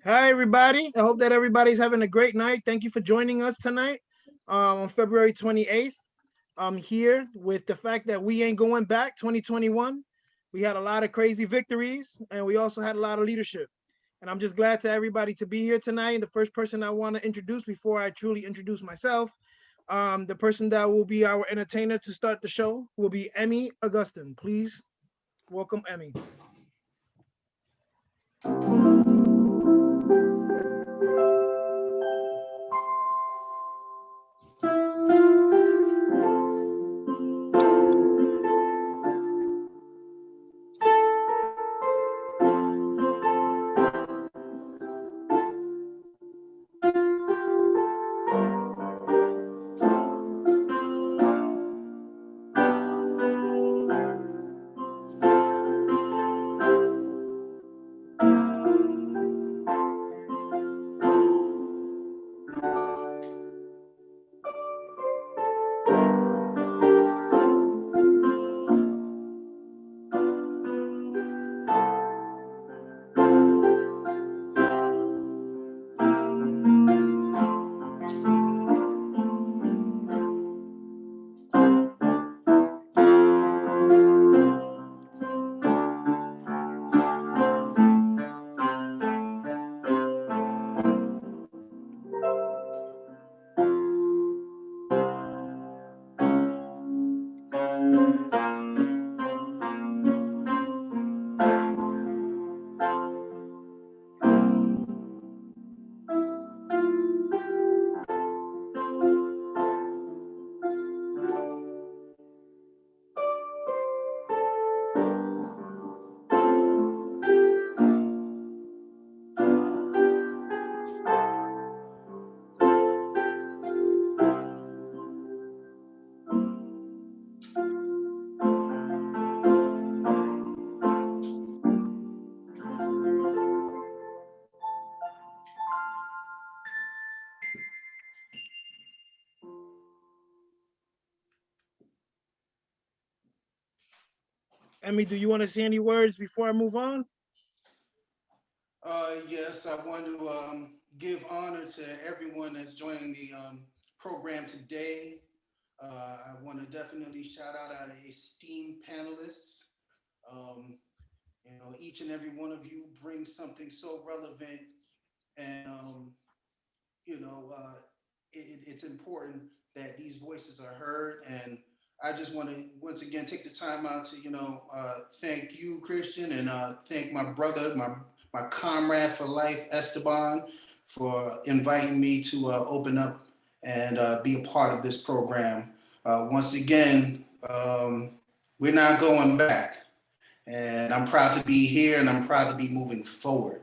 Hi, everybody. I hope that everybody's having a great night. Thank you for joining us tonight on February 28th. I'm here with the fact that we ain't going back 2021. We had a lot of crazy victories and we also had a lot of leadership. And I'm just glad to everybody to be here tonight. And the first person I want to introduce before I truly introduce myself, the person that will be our entertainer to start the show will be Emmy Augustin. Please welcome Emmy. Emmy, do you want to say any words before I move on? Yes, I want to give honor to everyone that's joining the program today. I want to definitely shout out our esteemed panelists. Um, each and every one of you brings something so relevant, and you know, uh, it's important that these voices are heard. And I just want to once again take the time out to thank you, Christian, and thank my brother, my comrade for life, Esteban, for inviting me to open up and be a part of this program. Once again, we're not going back, and I'm proud to be here, and I'm proud to be moving forward.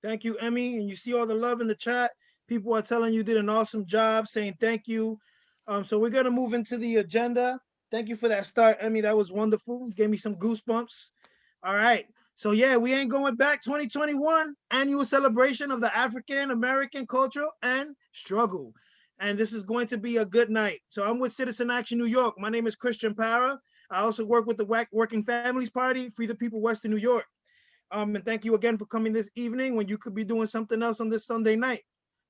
Thank you, Emmy. And you see all the love in the chat. People are telling you did an awesome job, saying thank you. So we're gonna move into the agenda. Thank you for that start, Emmy. That was wonderful. Gave me some goosebumps. All right. So yeah, we ain't going back. 2021 annual celebration of the African American culture and struggle. And this is going to be a good night. So I'm with Citizen Action New York. My name is Christian Para. I also work with the Working Families Party, Free the People, Western New York. And thank you again for coming this evening when you could be doing something else on this Sunday night.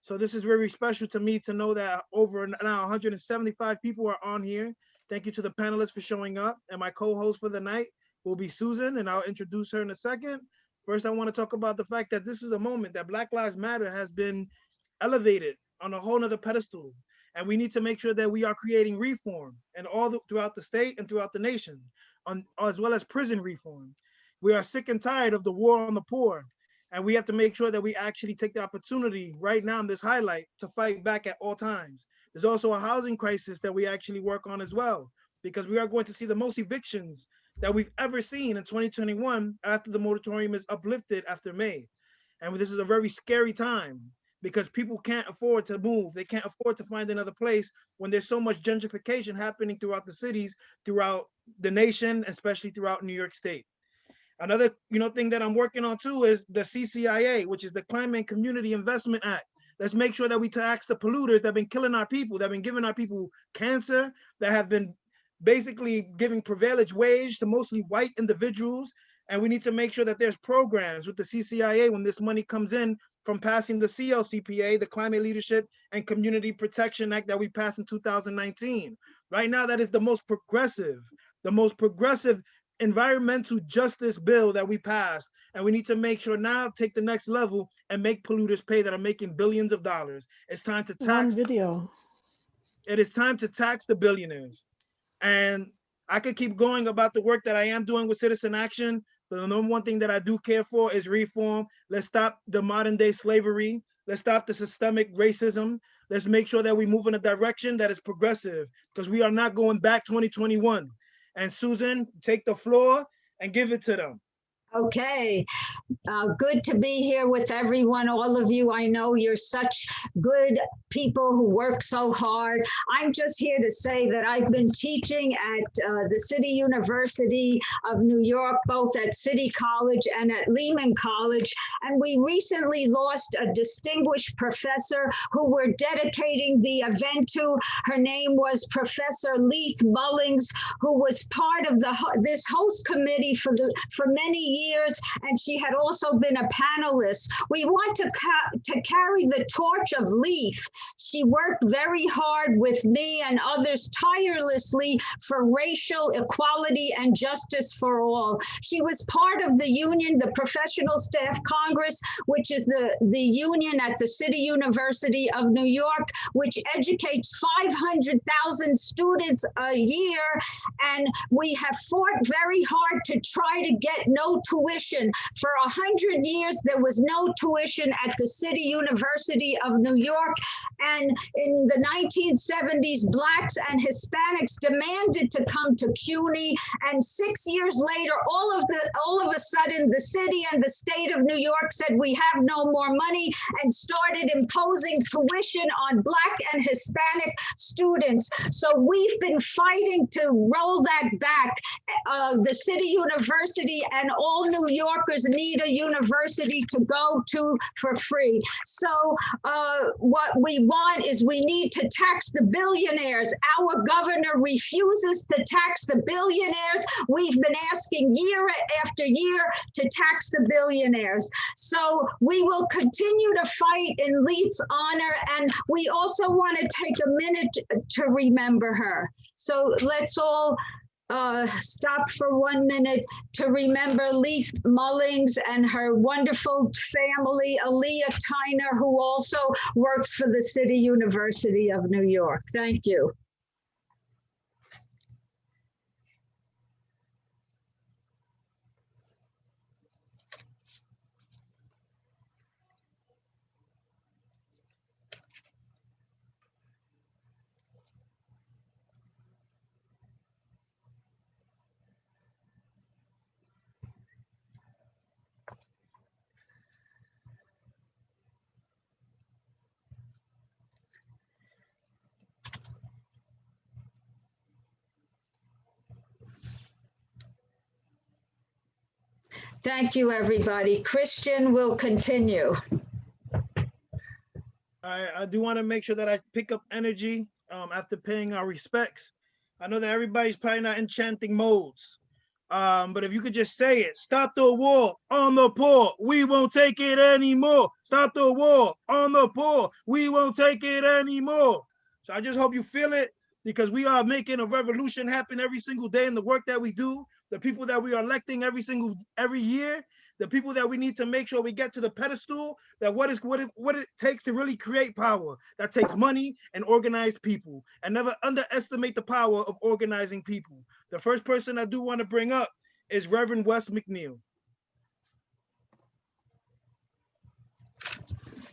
So this is very special to me to know that over now 175 people are on here. Thank you to the panelists for showing up. And my co-host for the night will be Susan, and I'll introduce her in a second. First, I want to talk about the fact that this is a moment that Black Lives Matter has been elevated on a whole nother pedestal. And we need to make sure that we are creating reform and throughout the state and throughout the nation, as well as prison reform. We are sick and tired of the war on the poor. And we have to make sure that we actually take the opportunity right now in this highlight to fight back at all times. There's also a housing crisis that we actually work on as well, because we are going to see the most evictions that we've ever seen in 2021 after the moratorium is uplifted after May. And this is a very scary time because people can't afford to move. They can't afford to find another place when there's so much gentrification happening throughout the cities, throughout the nation, especially throughout New York State. Another thing that I'm working on too is the CCIA, which is the Climate and Community Investment Act. Let's make sure that we tax the polluters that have been killing our people, that have been giving our people cancer, that have been basically giving privileged wage to mostly white individuals. And we need to make sure that there's programs with the CCIA when this money comes in from passing the CLCPA, the Climate Leadership and Community Protection Act that we passed in 2019. Right now, that is the most progressive environmental justice bill that we passed. And we need to make sure now, take the next level and make polluters pay that are making billions of dollars. It's time to tax. It is time to tax the billionaires. And I could keep going about the work that I am doing with Citizen Action. But the number one thing that I do care for is reform. Let's stop the modern day slavery. Let's stop the systemic racism. Let's make sure that we move in a direction that is progressive, because we are not going back 2021. And Susan, take the floor and give it to them. Okay, good to be here with everyone, all of you. I know you're such good people who work so hard. I'm just here to say that I've been teaching at the City University of New York, both at City College and at Lehman College. And we recently lost a distinguished professor who we're dedicating the event to. Her name was Professor Leith Mullings, who was part of this host committee for many years, and she had also been a panelist. We want to carry the torch of Leith. She worked very hard with me and others tirelessly for racial equality and justice for all. She was part of the union, the Professional Staff Congress, which is the union at the City University of New York, which educates 500,000 students a year. And we have fought very hard to try to get no tuition. For 100 years, there was no tuition at the City University of New York. And in the 1970s, Blacks and Hispanics demanded to come to CUNY. And 6 years later, all of a sudden, the city and the state of New York said, we have no more money, and started imposing tuition on Black and Hispanic students. So we've been fighting to roll that back. The City University and all New Yorkers need a university to go to for free. So what we want is, we need to tax the billionaires. Our governor refuses to tax the billionaires. We've been asking year after year to tax the billionaires. So we will continue to fight in Leith's honor, and we also want to take a minute to remember her. So let's all stop for 1 minute to remember Leith Mullings and her wonderful family, Aaliyah Tyner, who also works for the City University of New York. Thank you. Thank you, everybody. Christian will continue. I do want to make sure that I pick up energy after paying our respects. I know that everybody's probably not in chanting modes, but if you could just say it: stop the war on the poor, we won't take it anymore. Stop the war on the poor, we won't take it anymore. So I just hope you feel it, because we are making a revolution happen every single day in the work that we do. The people that we are electing every year, the people that we need to make sure we get to the pedestal, that what it takes to really create power. That takes money and organized people, and never underestimate the power of organizing people. The first person I do want to bring up is Reverend Wes McNeil.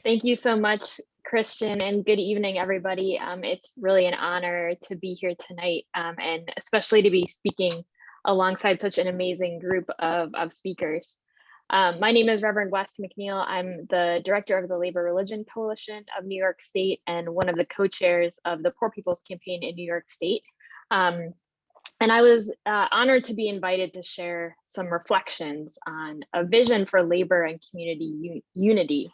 Thank you so much, Christian, and good evening, everybody. It's really an honor to be here tonight, and especially to be speaking alongside such an amazing group of speakers. My name is Reverend Wes McNeil. I'm the director of the Labor Religion Coalition of New York State and one of the co-chairs of the Poor People's Campaign in New York State. And I was honored to be invited to share some reflections on a vision for labor and community unity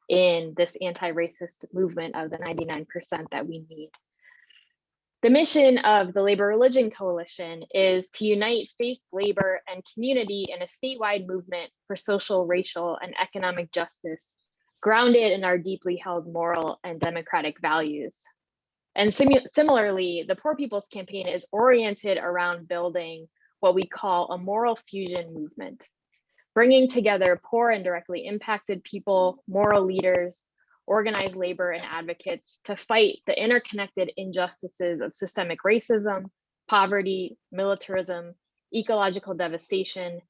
in this anti-racist movement of the 99% that we need. The mission of the Labor Religion Coalition is to unite faith, labor, and community in a statewide movement for social, racial, and economic justice, grounded in our deeply held moral and democratic values. And similarly, the Poor People's Campaign is oriented around building what we call a moral fusion movement, bringing together poor and directly impacted people, moral leaders, organized labor, and advocates to fight the interconnected injustices of systemic racism, poverty, militarism, ecological devastation,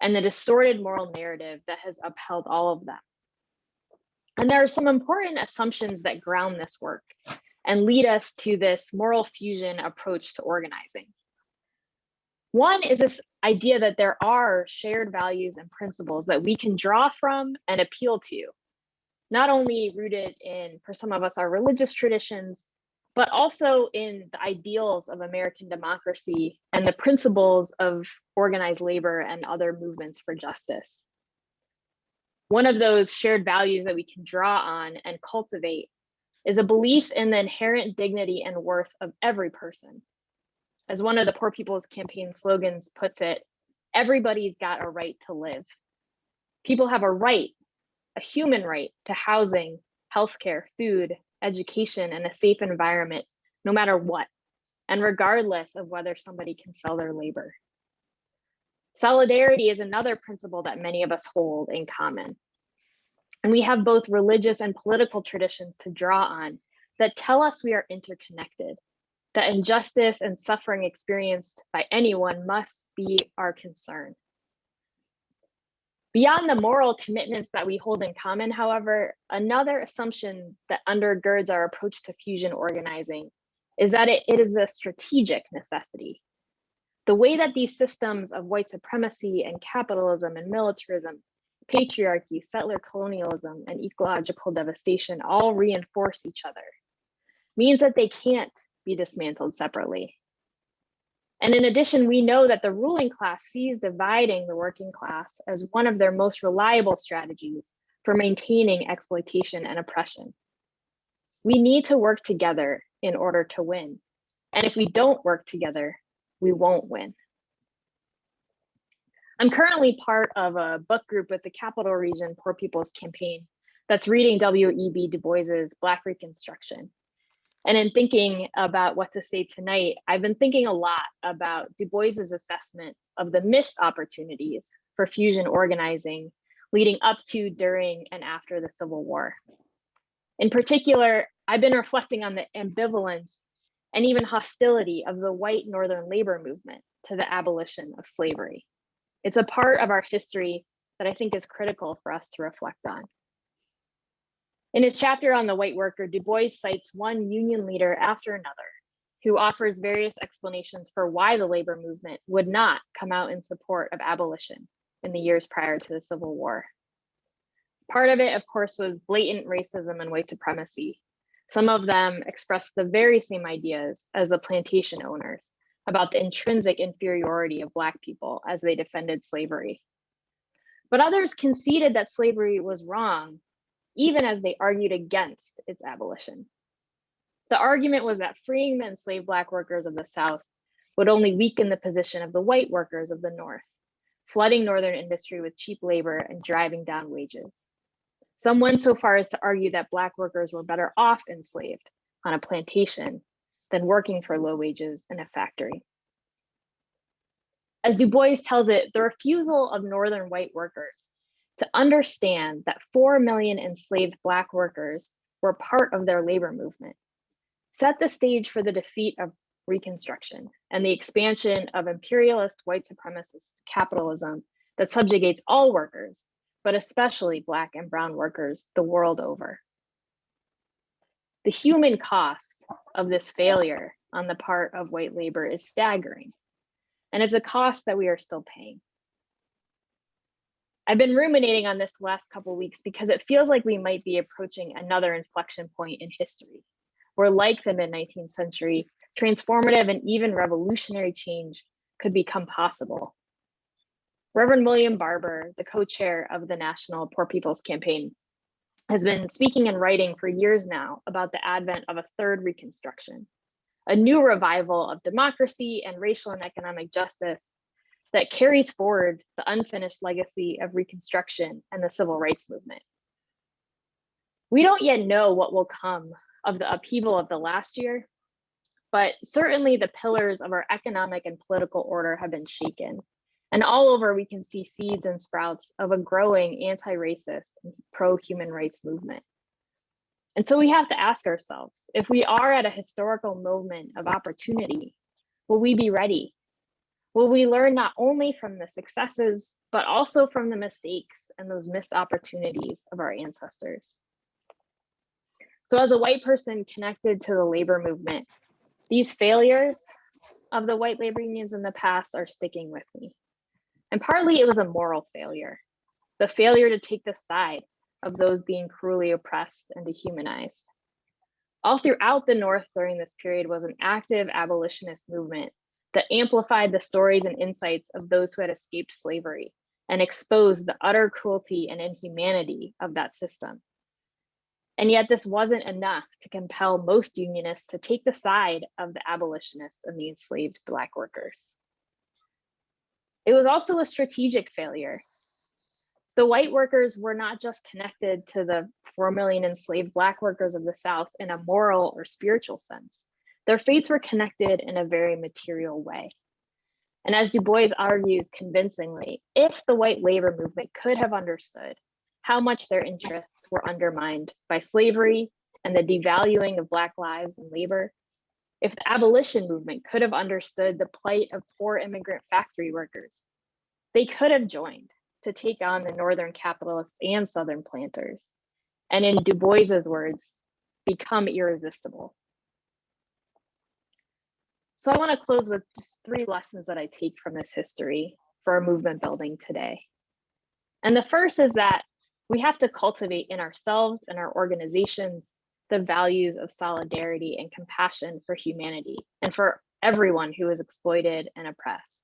and the distorted moral narrative that has upheld all of them. And there are some important assumptions that ground this work and lead us to this moral fusion approach to organizing. One is this idea that there are shared values and principles that we can draw from and appeal to, not only rooted in, for some of us, our religious traditions, but also in the ideals of American democracy and the principles of organized labor and other movements for justice. One of those shared values that we can draw on and cultivate is a belief in the inherent dignity and worth of every person. As one of the Poor People's Campaign slogans puts it, everybody's got a right to live. People have a right, a human right, to housing, healthcare, food, education, and a safe environment, no matter what, and regardless of whether somebody can sell their labor. Solidarity is another principle that many of us hold in common. And we have both religious and political traditions to draw on that tell us we are interconnected, that injustice and suffering experienced by anyone must be our concern. Beyond the moral commitments that we hold in common, however, another assumption that undergirds our approach to fusion organizing is that it is a strategic necessity. The way that these systems of white supremacy and capitalism and militarism, patriarchy, settler colonialism, and ecological devastation all reinforce each other means that they can't be dismantled separately. And in addition, we know that the ruling class sees dividing the working class as one of their most reliable strategies for maintaining exploitation and oppression. We need to work together in order to win. And if we don't work together, we won't win. I'm currently part of a book group with the Capital Region Poor People's Campaign that's reading W.E.B. Du Bois's Black Reconstruction. And in thinking about what to say tonight, I've been thinking a lot about Du Bois's assessment of the missed opportunities for fusion organizing leading up to, during, and after the Civil War. In particular, I've been reflecting on the ambivalence and even hostility of the white Northern labor movement to the abolition of slavery. It's a part of our history that I think is critical for us to reflect on. In his chapter on the white worker, Du Bois cites one union leader after another who offers various explanations for why the labor movement would not come out in support of abolition in the years prior to the Civil War. Part of it, of course, was blatant racism and white supremacy. Some of them expressed the very same ideas as the plantation owners about the intrinsic inferiority of Black people as they defended slavery. But others conceded that slavery was wrong, even as they argued against its abolition. The argument was that freeing the enslaved Black workers of the South would only weaken the position of the white workers of the North, flooding Northern industry with cheap labor and driving down wages. Some went so far as to argue that Black workers were better off enslaved on a plantation than working for low wages in a factory. As Du Bois tells it, the refusal of Northern white workers to understand that 4 million enslaved Black workers were part of their labor movement set the stage for the defeat of Reconstruction and the expansion of imperialist white supremacist capitalism that subjugates all workers, but especially Black and brown workers the world over. The human cost of this failure on the part of white labor is staggering, and it's a cost that we are still paying. I've been ruminating on this the last couple of weeks because it feels like we might be approaching another inflection point in history, where, like the mid-19th century, transformative and even revolutionary change could become possible. Reverend William Barber, the co-chair of the National Poor People's Campaign, has been speaking and writing for years now about the advent of a third Reconstruction, a new revival of democracy and racial and economic justice that carries forward the unfinished legacy of Reconstruction and the Civil Rights Movement. We don't yet know what will come of the upheaval of the last year, but certainly the pillars of our economic and political order have been shaken. And all over we can see seeds and sprouts of a growing anti-racist and pro-human rights movement. And so we have to ask ourselves, if we are at a historical moment of opportunity, will we be ready? Will we learn not only from the successes, but also from the mistakes and those missed opportunities of our ancestors? So as a white person connected to the labor movement, these failures of the white labor unions in the past are sticking with me. And partly it was a moral failure, the failure to take the side of those being cruelly oppressed and dehumanized. All throughout the North during this period was an active abolitionist movement that amplified the stories and insights of those who had escaped slavery and exposed the utter cruelty and inhumanity of that system. And yet this wasn't enough to compel most unionists to take the side of the abolitionists and the enslaved Black workers. It was also a strategic failure. The white workers were not just connected to the 4 million enslaved Black workers of the South in a moral or spiritual sense. Their fates were connected in a very material way. And as Du Bois argues convincingly, if the white labor movement could have understood how much their interests were undermined by slavery and the devaluing of Black lives and labor, if the abolition movement could have understood the plight of poor immigrant factory workers, they could have joined to take on the Northern capitalists and Southern planters, and in Du Bois's words, become irresistible. So I want to close with just 3 lessons that I take from this history for our movement building today. And the first is that we have to cultivate in ourselves and our organizations the values of solidarity and compassion for humanity and for everyone who is exploited and oppressed.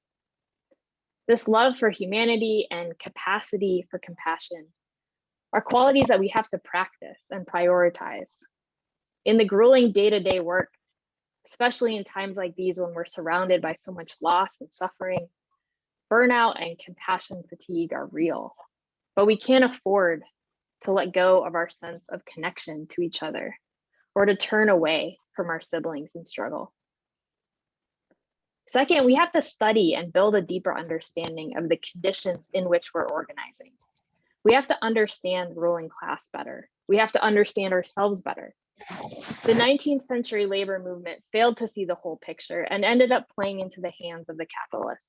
This love for humanity and capacity for compassion are qualities that we have to practice and prioritize. In the grueling day-to-day work, especially in times like these when we're surrounded by so much loss and suffering, burnout and compassion fatigue are real, but we can't afford to let go of our sense of connection to each other or to turn away from our siblings in struggle. Second, we have to study and build a deeper understanding of the conditions in which we're organizing. We have to understand the ruling class better. We have to understand ourselves better. The 19th century labor movement failed to see the whole picture and ended up playing into the hands of the capitalists.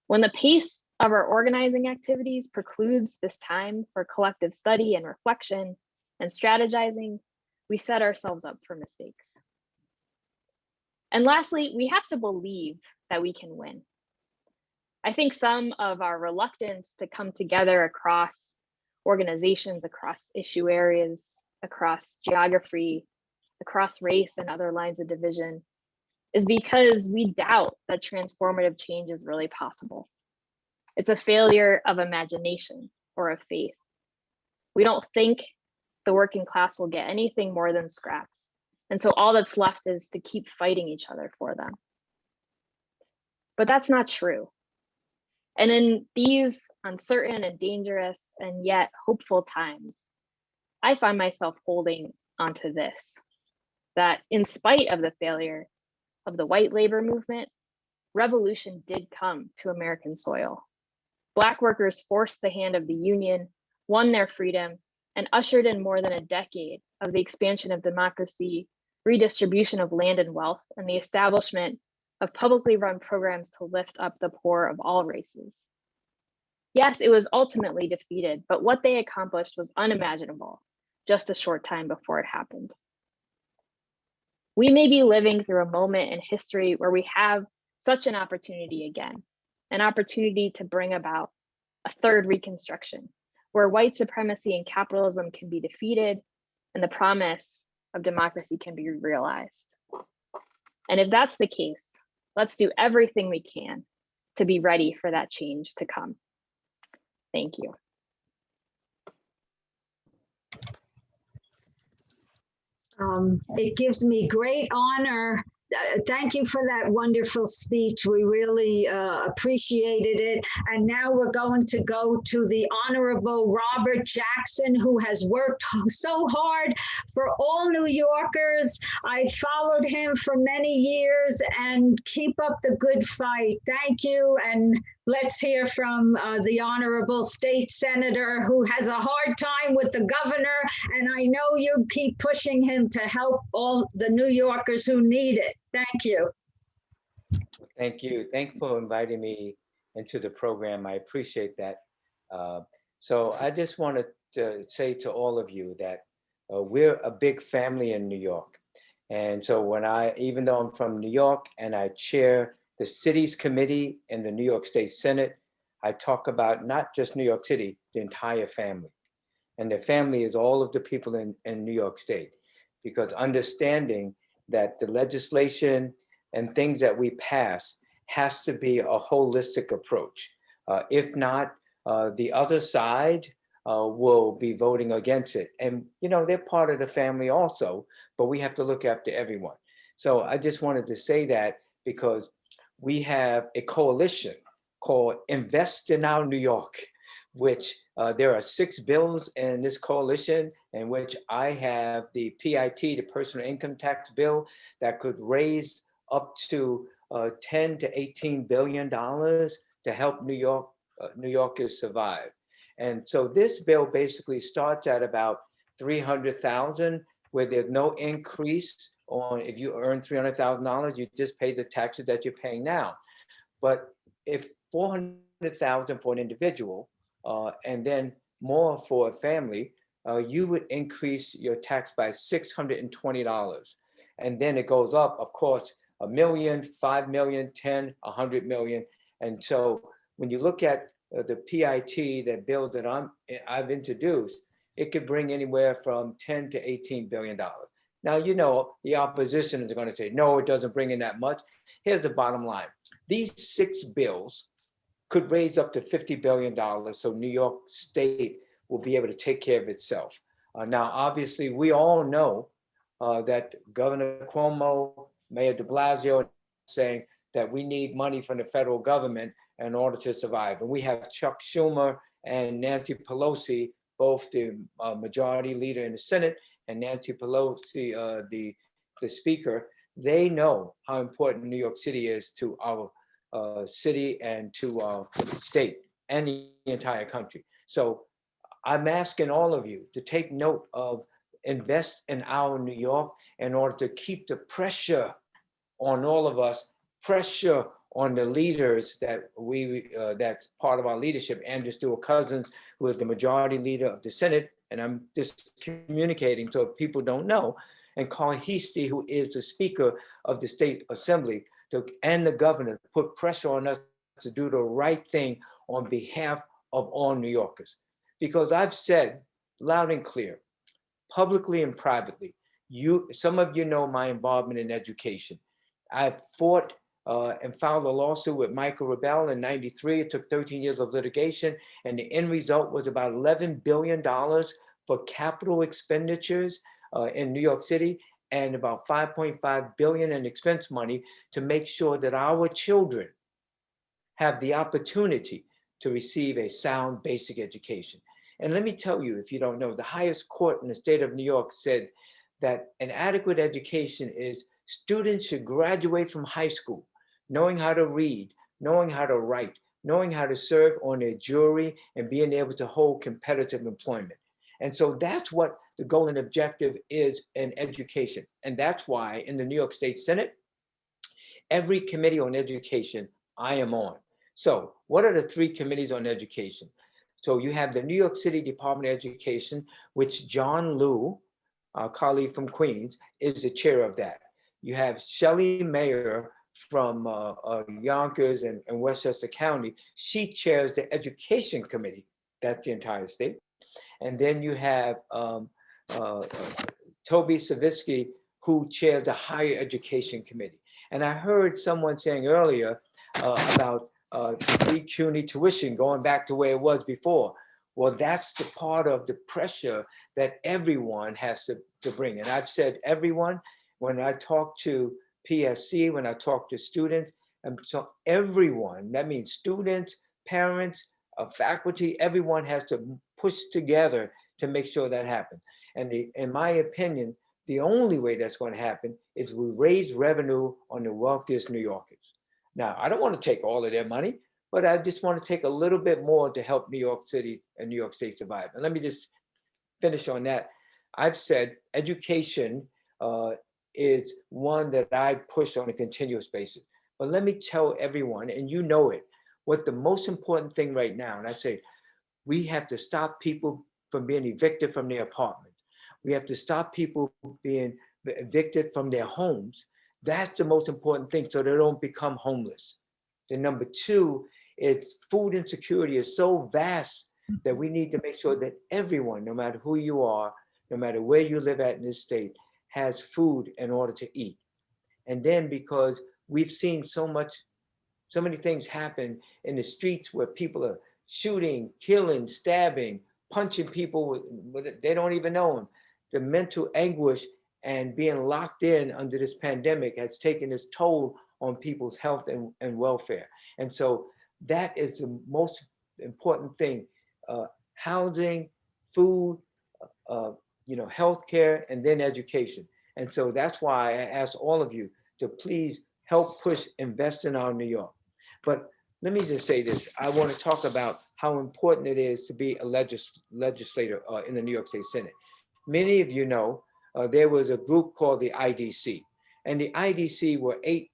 When the pace of our organizing activities precludes this time for collective study and reflection and strategizing, we set ourselves up for mistakes. And lastly, we have to believe that we can win. I think some of our reluctance to come together across organizations, across issue areas, across geography, across race and other lines of division is because we doubt that transformative change is really possible. It's a failure of imagination or of faith. We don't think the working class will get anything more than scraps. And so all that's left is to keep fighting each other for them. But that's not true. And in these uncertain and dangerous and yet hopeful times, I find myself holding onto this, that in spite of the failure of the white labor movement, revolution did come to American soil. Black workers forced the hand of the Union, won their freedom, and ushered in more than a decade of the expansion of democracy, redistribution of land and wealth, and the establishment of publicly run programs to lift up the poor of all races. Yes, it was ultimately defeated, but what they accomplished was unimaginable just a short time before it happened. We may be living through a moment in history where we have such an opportunity again, an opportunity to bring about a third Reconstruction, where white supremacy and capitalism can be defeated and the promise of democracy can be realized. And if that's the case, let's do everything we can to be ready for that change to come. Thank you. It gives me great honor thank you for that wonderful speech. We really appreciated it. And now we're going to go to the Honorable Robert Jackson, who has worked so hard for all New Yorkers. I followed him for many years, and keep up the good fight. Thank you. And let's hear from the Honorable State Senator, who has a hard time with the governor. And I know you keep pushing him to help all the New Yorkers who need it. Thank you. Thank you. Thank you for inviting me into the program. I appreciate that. So I just wanted to say to all of you that we're a big family in New York. And so even though I'm from New York and I chair the city's committee in the New York State Senate, I talk about not just New York City, the entire family. And the family is all of the people in New York State, because understanding that the legislation and things that we pass has to be a holistic approach. If not, the other side will be voting against it. And, you know, they're part of the family also, but we have to look after everyone. So I just wanted to say that because we have a coalition called Invest in Our New York, which there are 6 bills in this coalition, in which I have the PIT, the personal income tax bill, that could raise up to 10 to 18 billion dollars to help New Yorkers survive. And so this bill basically starts at about 300,000, where there's no increase on, if you earn $300,000, you just pay the taxes that you're paying now. But if 400,000 for an individual, and then more for a family, you would increase your tax by $620. And then it goes up, of course, $1 million, 5 million, 10, 100 million. And so when you look at the PIT, that bill that I've introduced, it could bring anywhere from 10 to 18 billion dollars. Now, you know, the opposition is going to say, no, it doesn't bring in that much. Here's the bottom line. These 6 bills could raise up to $50 billion, so New York State will be able to take care of itself. Now, obviously, we all know that Governor Cuomo, Mayor de Blasio are saying that we need money from the federal government in order to survive. And we have Chuck Schumer and Nancy Pelosi, both the majority leader in the Senate, and Nancy Pelosi, the speaker. They know how important New York City is to our city and to our state and the entire country. So I'm asking all of you to take note of Invest in Our New York in order to keep the pressure on all of us, pressure on the leaders that that's part of our leadership. Andrew Stewart-Cousins, who is the majority leader of the Senate, and I'm just communicating so if people don't know, and Carl Heastie, who is the Speaker of the State Assembly, and the governor, put pressure on us to do the right thing on behalf of all New Yorkers. Because I've said loud and clear, publicly and privately, some of you know my involvement in education. I fought and filed a lawsuit with Michael Rebell in '93. It took 13 years of litigation, and the end result was about $11 billion for capital expenditures in New York City, and about $5.5 billion in expense money to make sure that our children have the opportunity to receive a sound basic education. And let me tell you, if you don't know, the highest court in the state of New York said that an adequate education is students should graduate from high school knowing how to read, knowing how to write, knowing how to serve on a jury, and being able to hold competitive employment. And so that's what the goal and objective is in education. And that's why in the New York State Senate, every committee on education I am on. So what are the 3 committees on education? So you have the New York City Department of Education, which John Liu, our colleague from Queens, is the chair of that. You have Shelley Mayer from Yonkers and Westchester County. She chairs the Education Committee. That's the entire state. And then you have Toby Savitsky, who chairs the Higher Education Committee. And I heard someone saying earlier about free CUNY tuition going back to where it was before. Well, that's the part of the pressure that everyone has to bring. And I've said everyone, when I talk to PSC, when I talk to students. And so everyone, that means students, parents, faculty, everyone has to push together to make sure that happens. And in my opinion, the only way that's going to happen is we raise revenue on the wealthiest New Yorkers. Now, I don't want to take all of their money, but I just want to take a little bit more to help New York City and New York State survive. And let me just finish on that. I've said education is one that I push on a continuous basis. But let me tell everyone, and you know it, what the most important thing right now, and I say, we have to stop people from being evicted from their apartments. We have to stop people being evicted from their homes. That's the most important thing, so they don't become homeless. The number two is food insecurity is so vast that we need to make sure that everyone, no matter who you are, no matter where you live at in this state, has food in order to eat. And then because we've seen so many things happen in the streets where people are shooting, killing, stabbing, punching people, they don't even know them. The mental anguish and being locked in under this pandemic has taken its toll on people's health and welfare. And so that is the most important thing. Housing, food, healthcare, and then education. And so that's why I ask all of you to please help push invest in our New York. But let me just say this. I want to talk about how important it is to be a legislator in the New York State Senate. Many of you know there was a group called the IDC. And the IDC were 8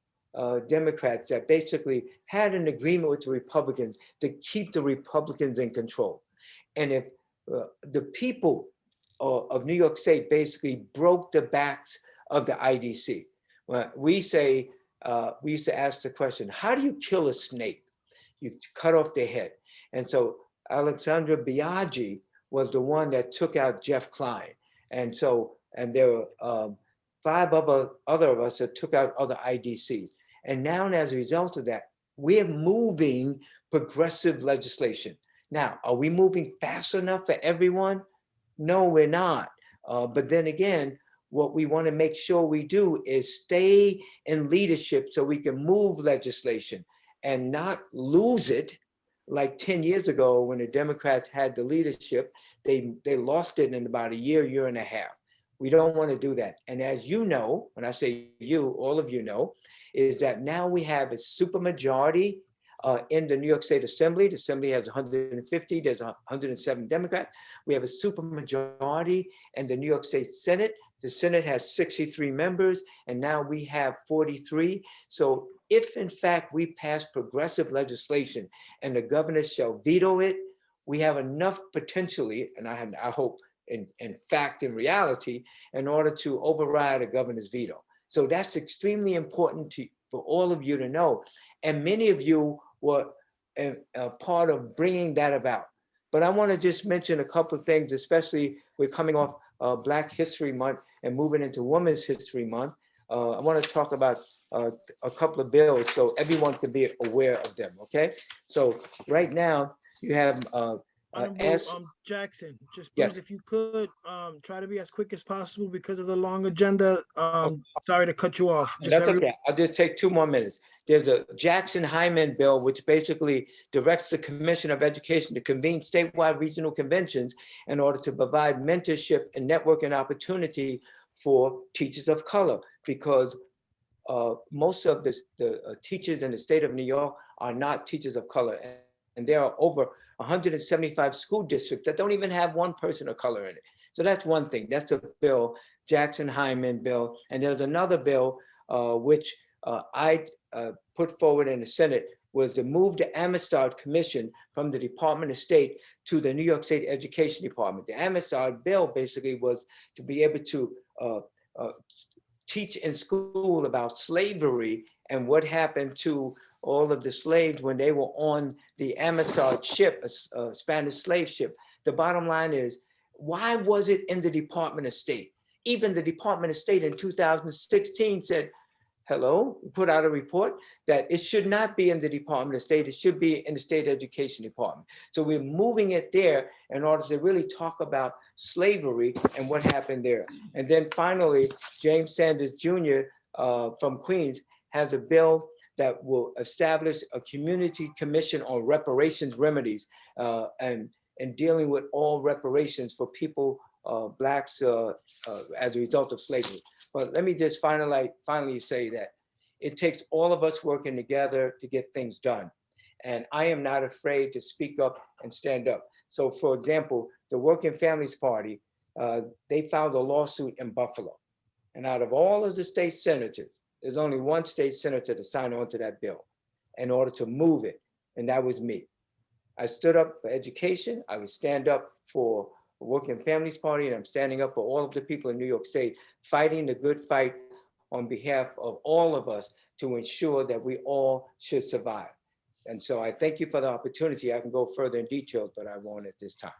Democrats that basically had an agreement with the Republicans to keep the Republicans in control. And if the people of New York State basically broke the backs of the IDC. We used to ask the question, how do you kill a snake? You cut off their head. And so Alexandra Biaggi was the one that took out Jeff Klein. And there were 5 other of us that took out other IDCs. And now, as a result of that, we're moving progressive legislation. Now, are we moving fast enough for everyone? No, we're not. But then again, what we want to make sure we do is stay in leadership so we can move legislation and not lose it. Like 10 years ago, when the Democrats had the leadership, they lost it in about a year and a half. We don't want to do that. And as you know, when I say you, all of you know, is that now we have a supermajority in the New York State Assembly. The Assembly has 150, there's 107 Democrats. We have a supermajority in the New York State Senate. The Senate has 63 members, and now we have 43. So if in fact we pass progressive legislation and the governor shall veto it, we have enough potentially, and I hope in fact, in reality, in order to override a governor's veto. So that's extremely important for all of you to know. And many of you were a part of bringing that about. But I want to just mention a couple of things, especially we're coming off Black History Month and moving into Women's History Month. I want to talk about a couple of bills so everyone can be aware of them, okay? So right now you have Jackson, just Yes. please, if you could try to be as quick as possible because of the long agenda. Sorry to cut you off. That's okay. I'll just take 2 more minutes. There's a Jackson-Hyman bill, which basically directs the Commission of Education to convene statewide regional conventions in order to provide mentorship and networking opportunity for teachers of color, because most of the teachers in the state of New York are not teachers of color. And there are over 175 school districts that don't even have one person of color in it. So that's one thing. That's the bill, Jackson-Hyman bill. And there's another bill which I put forward in the Senate, was to move the Amistad Commission from the Department of State to the New York State Education Department. The Amistad bill basically was to be able to teach in school about slavery and what happened to all of the slaves when they were on the Amistad ship, a Spanish slave ship. The bottom line is, why was it in the Department of State? Even the Department of State in 2016 said, hello, put out a report that it should not be in the Department of State, it should be in the State Education Department. So we're moving it there in order to really talk about slavery and what happened there. And then finally, James Sanders Jr. from Queens has a bill that will establish a community commission on reparations remedies and dealing with all reparations for people, Blacks, as a result of slavery. But let me just finally say that it takes all of us working together to get things done. And I am not afraid to speak up and stand up. So for example, the Working Families Party, they filed a lawsuit in Buffalo. And out of all of the state senators, there's only one state senator to sign on to that bill in order to move it, and that was me. I stood up for education. I would stand up for the Working Families Party, and I'm standing up for all of the people in New York State, fighting the good fight on behalf of all of us to ensure that we all should survive. And so I thank you for the opportunity. I can go further in detail, but I won't at this time.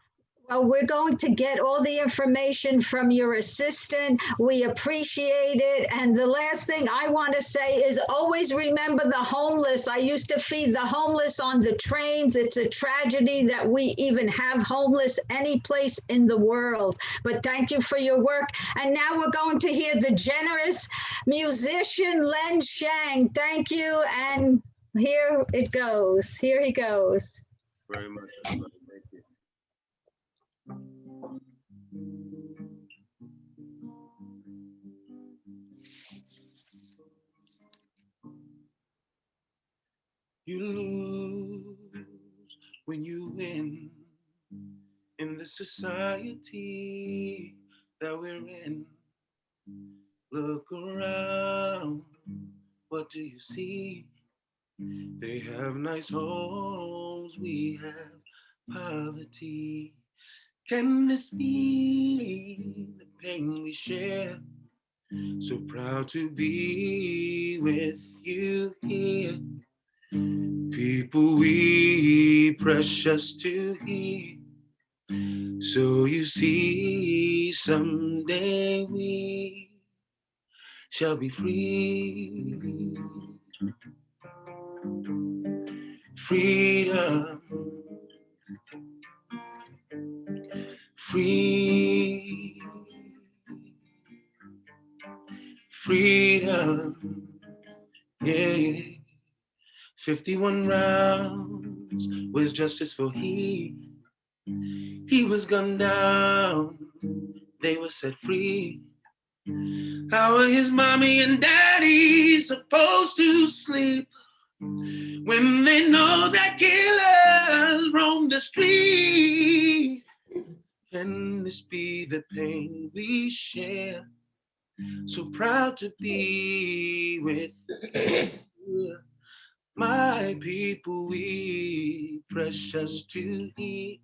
Well, we're going to get all the information from your assistant. We appreciate it. And the last thing I want to say is always remember the homeless. I used to feed the homeless on the trains. It's a tragedy that we even have homeless any place in the world. But thank you for your work. And now we're going to hear the generous musician, Len Shang. Thank you. And here it goes. Here he goes. Very much, everybody. Thank you. You lose when you win in the society that we're in. Look around, what do you see? They have nice homes, we have poverty. Can this be the pain we share? So proud to be with you here. People we precious to hear. So you see, someday we shall be free. Freedom. Free. Freedom. Yeah. 51 rounds was justice for he. He was gunned down. They were set free. How are his mommy and daddy supposed to sleep when they know that killers roam the street? Can this be the pain we share? So proud to be with you. My people, we precious to eat.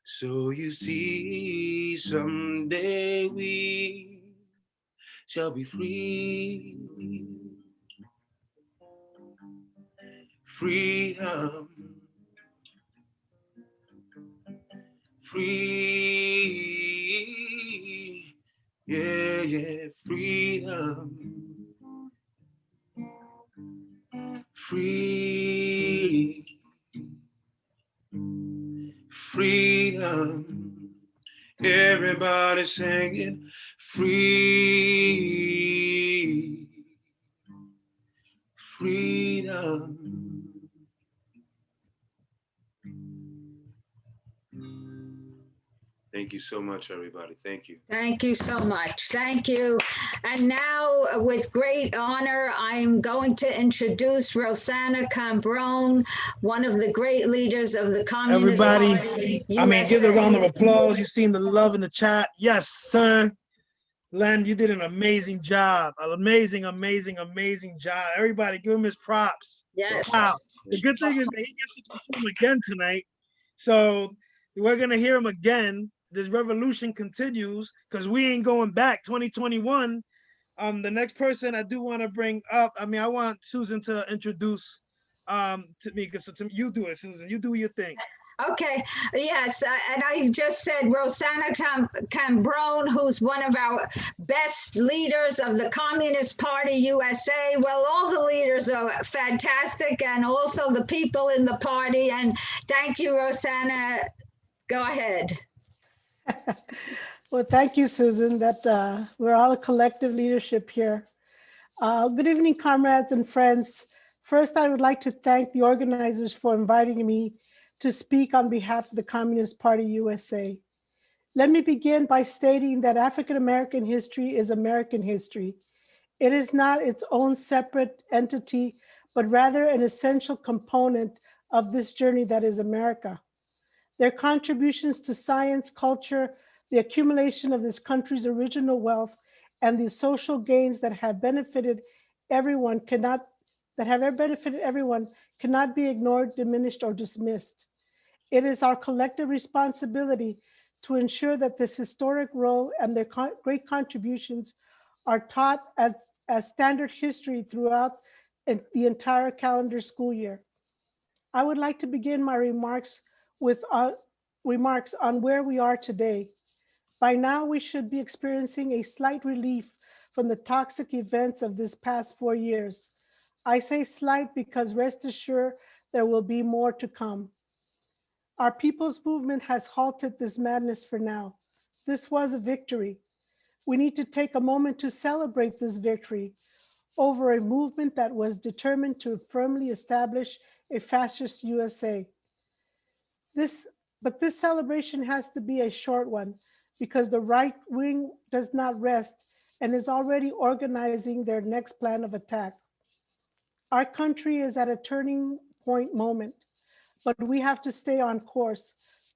So you see, someday we shall be free. Freedom. Free. Yeah, yeah, freedom. Free. Freedom. Everybody singing free. Freedom. Thank you so much, everybody. Thank you. Thank you so much. Thank you. And now, with great honor, I'm going to introduce Rosanna Cambrone, one of the great leaders of the Communist Everybody, Party. I mean, give a USA. round of applause. You've seen the love in the chat. Yes, sir. Len, you did an amazing job. An amazing, amazing, amazing job. Everybody, give him his props. Yes. Wow. The good thing is that he gets to perform again tonight. So we're going to hear him again. This revolution continues because we ain't going back. 2021. The next person I do want to bring up, I mean, I want Susan to introduce Tamika. So you do it, Susan. You do your thing. Okay, yes, and I just said Rosanna Cambrone, who's one of our best leaders of the Communist Party USA. Well, all the leaders are fantastic, and also the people in the party. And thank you, Rosanna. Go ahead. Well, thank you, Susan, that we're all a collective leadership here. Good evening, comrades and friends. First, I would like to thank the organizers for inviting me to speak on behalf of the Communist Party USA. Let me begin by stating that African American history is American history. It is not its own separate entity, but rather an essential component of this journey that is America. Their contributions to science, culture, the accumulation of this country's original wealth, and the social gains that have benefited everyone cannot be ignored, diminished, or dismissed. It is our collective responsibility to ensure that this historic role and their great contributions are taught as standard history throughout the entire calendar school year. I would like to begin my remarks with remarks on where we are today. By now, we should be experiencing a slight relief from the toxic events of this past 4 years. I say slight because rest assured there will be more to come. Our people's movement has halted this madness for now. This was a victory. We need to take a moment to celebrate this victory over a movement that was determined to firmly establish a fascist USA. But this celebration has to be a short one because the right wing does not rest and is already organizing their next plan of attack. Our country is at a turning point moment, but we have to stay on course,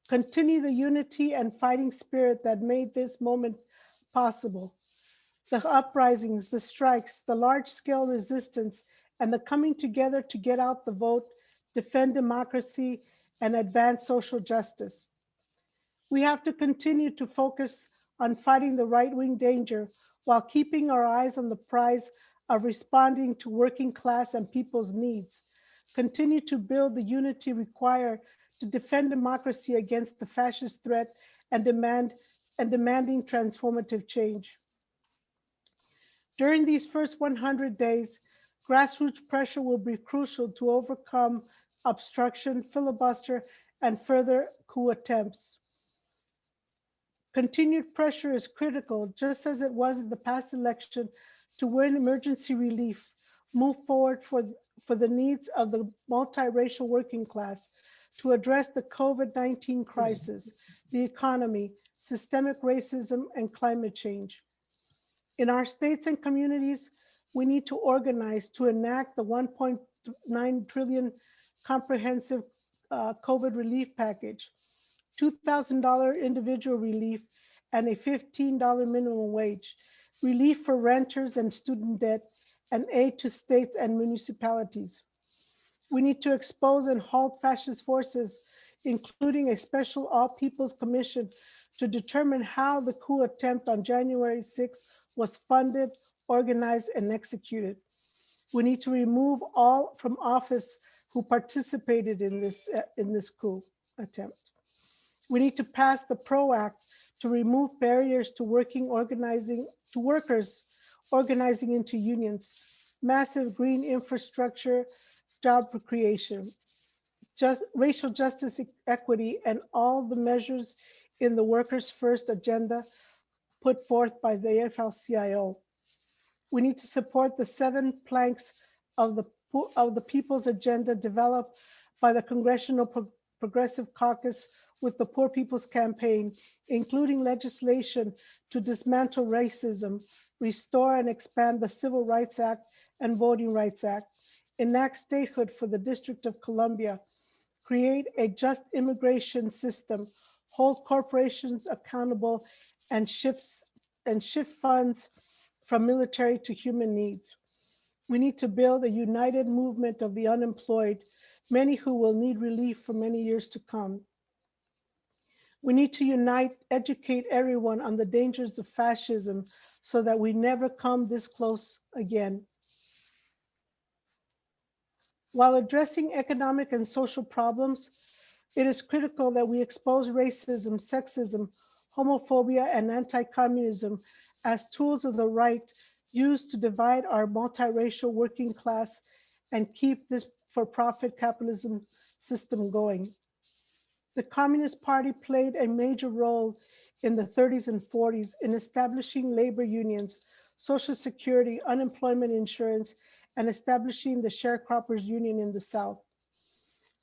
continue the unity and fighting spirit that made this moment possible. The uprisings, the strikes, the large-scale resistance, and the coming together to get out the vote, defend democracy, and advance social justice. We have to continue to focus on fighting the right-wing danger while keeping our eyes on the prize of responding to working class and people's needs. Continue to build the unity required to defend democracy against the fascist threat and demanding transformative change. During these first 100 days, grassroots pressure will be crucial to overcome obstruction, filibuster, and further coup attempts. Continued pressure is critical, just as it was in the past election, to win emergency relief, move forward for the needs of the multiracial working class, to address the COVID-19 crisis, the economy, systemic racism, and climate change. In our states and communities, we need to organize to enact the $1.9 trillion comprehensive COVID relief package, $2,000 individual relief, and a $15 minimum wage, relief for renters and student debt, and aid to states and municipalities. We need to expose and halt fascist forces, including a special all-peoples commission to determine how the coup attempt on January 6th was funded, organized, and executed. We need to remove all from office who participated in this coup attempt. We need to pass the PRO Act to remove barriers to workers organizing into unions, massive green infrastructure, job creation, racial justice, equity, and all the measures in the Workers' First agenda put forth by the AFL-CIO. We need to support the 7 planks of the People's Agenda developed by the Congressional Progressive Caucus with the Poor People's Campaign, including legislation to dismantle racism, restore and expand the Civil Rights Act and Voting Rights Act, enact statehood for the District of Columbia, create a just immigration system, hold corporations accountable, and shift funds from military to human needs. We need to build a united movement of the unemployed, many who will need relief for many years to come. We need to unite, educate everyone on the dangers of fascism so that we never come this close again. While addressing economic and social problems, it is critical that we expose racism, sexism, homophobia, and anti-communism as tools of the right used to divide our multiracial working class and keep this for-profit capitalism system going. The Communist Party played a major role in the 30s and 40s in establishing labor unions, Social Security, unemployment insurance, and establishing the Sharecroppers Union in the South.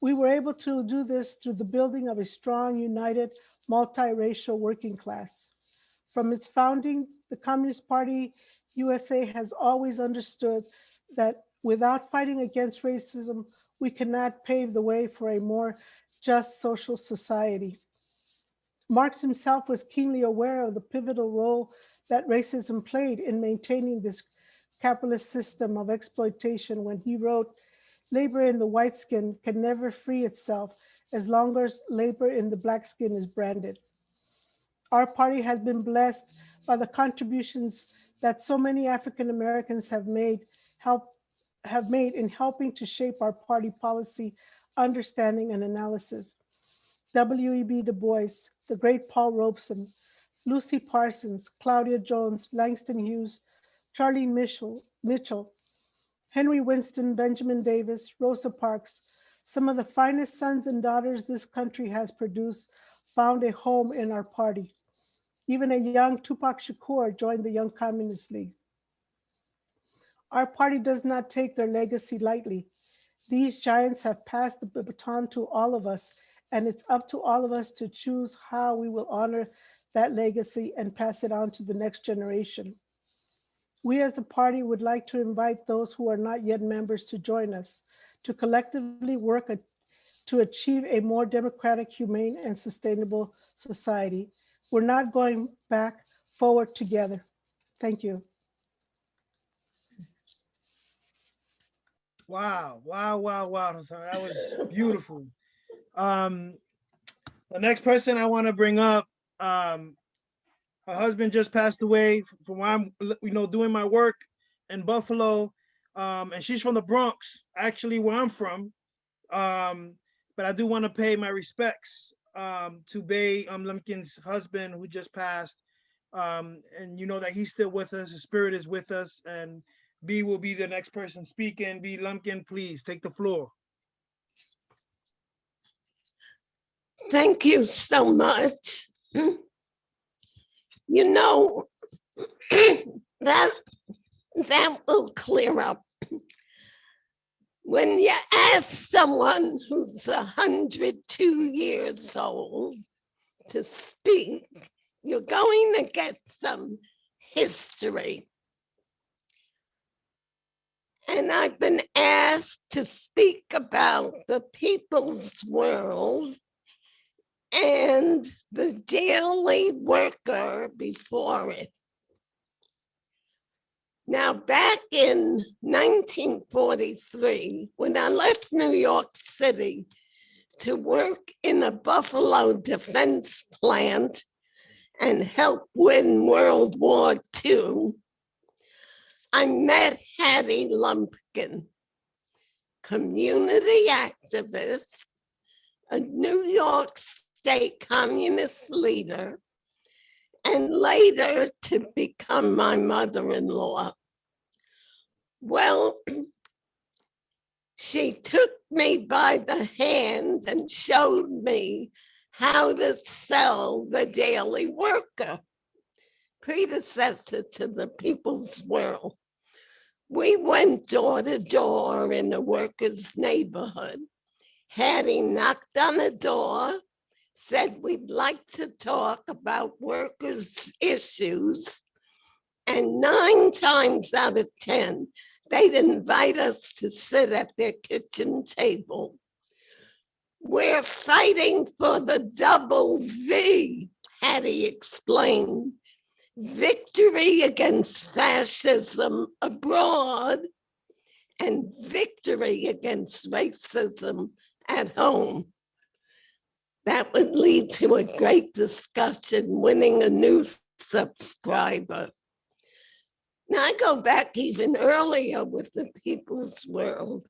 We were able to do this through the building of a strong, united, multiracial working class. From its founding, the Communist Party USA has always understood that without fighting against racism, we cannot pave the way for a more just social society. Marx himself was keenly aware of the pivotal role that racism played in maintaining this capitalist system of exploitation when he wrote, "Labor in the white skin can never free itself as long as labor in the black skin is branded." Our party has been blessed by the contributions that so many African Americans have made in helping to shape our party policy, understanding, and analysis. W.E.B. Du Bois, the great Paul Robeson, Lucy Parsons, Claudia Jones, Langston Hughes, Charlene Mitchell, Henry Winston, Benjamin Davis, Rosa Parks, some of the finest sons and daughters this country has produced, found a home in our party. Even a young Tupac Shakur joined the Young Communist League. Our party does not take their legacy lightly. These giants have passed the baton to all of us, and it's up to all of us to choose how we will honor that legacy and pass it on to the next generation. We as a party would like to invite those who are not yet members to join us, to collectively work to achieve a more democratic, humane, and sustainable society. We're not going back, forward together. Thank you. Wow, wow, wow, wow. That was beautiful. The next person I want to bring up, her husband just passed away from where I'm, doing my work in Buffalo. And she's from the Bronx, actually where I'm from. But I do want to pay my respects to Bay Lumpkin's husband who just passed. And you know that he's still with us, his spirit is with us, and B will be the next person speaking. B Lumpkin, please take the floor. Thank you so much. You know, that will clear up. When you ask someone who's 102 years old to speak, you're going to get some history. And I've been asked to speak about the people's world and the daily worker before it. Now, back in 1943, when I left New York City to work in a Buffalo defense plant and help win World War II, I met Hattie Lumpkin, community activist, a New York State communist leader, and later to become my mother-in-law. Well, she took me by the hand and showed me how to sell the Daily Worker, predecessor to the People's World. We went door to door in the workers' neighborhood. Hattie knocked on the door, said we'd like to talk about workers' issues, and 9 times out of 10, they'd invite us to sit at their kitchen table. We're fighting for the double V, Hattie explained. Victory against fascism abroad and victory against racism at home. That would lead to a great discussion, winning a new subscriber. Now I go back even earlier with the People's World.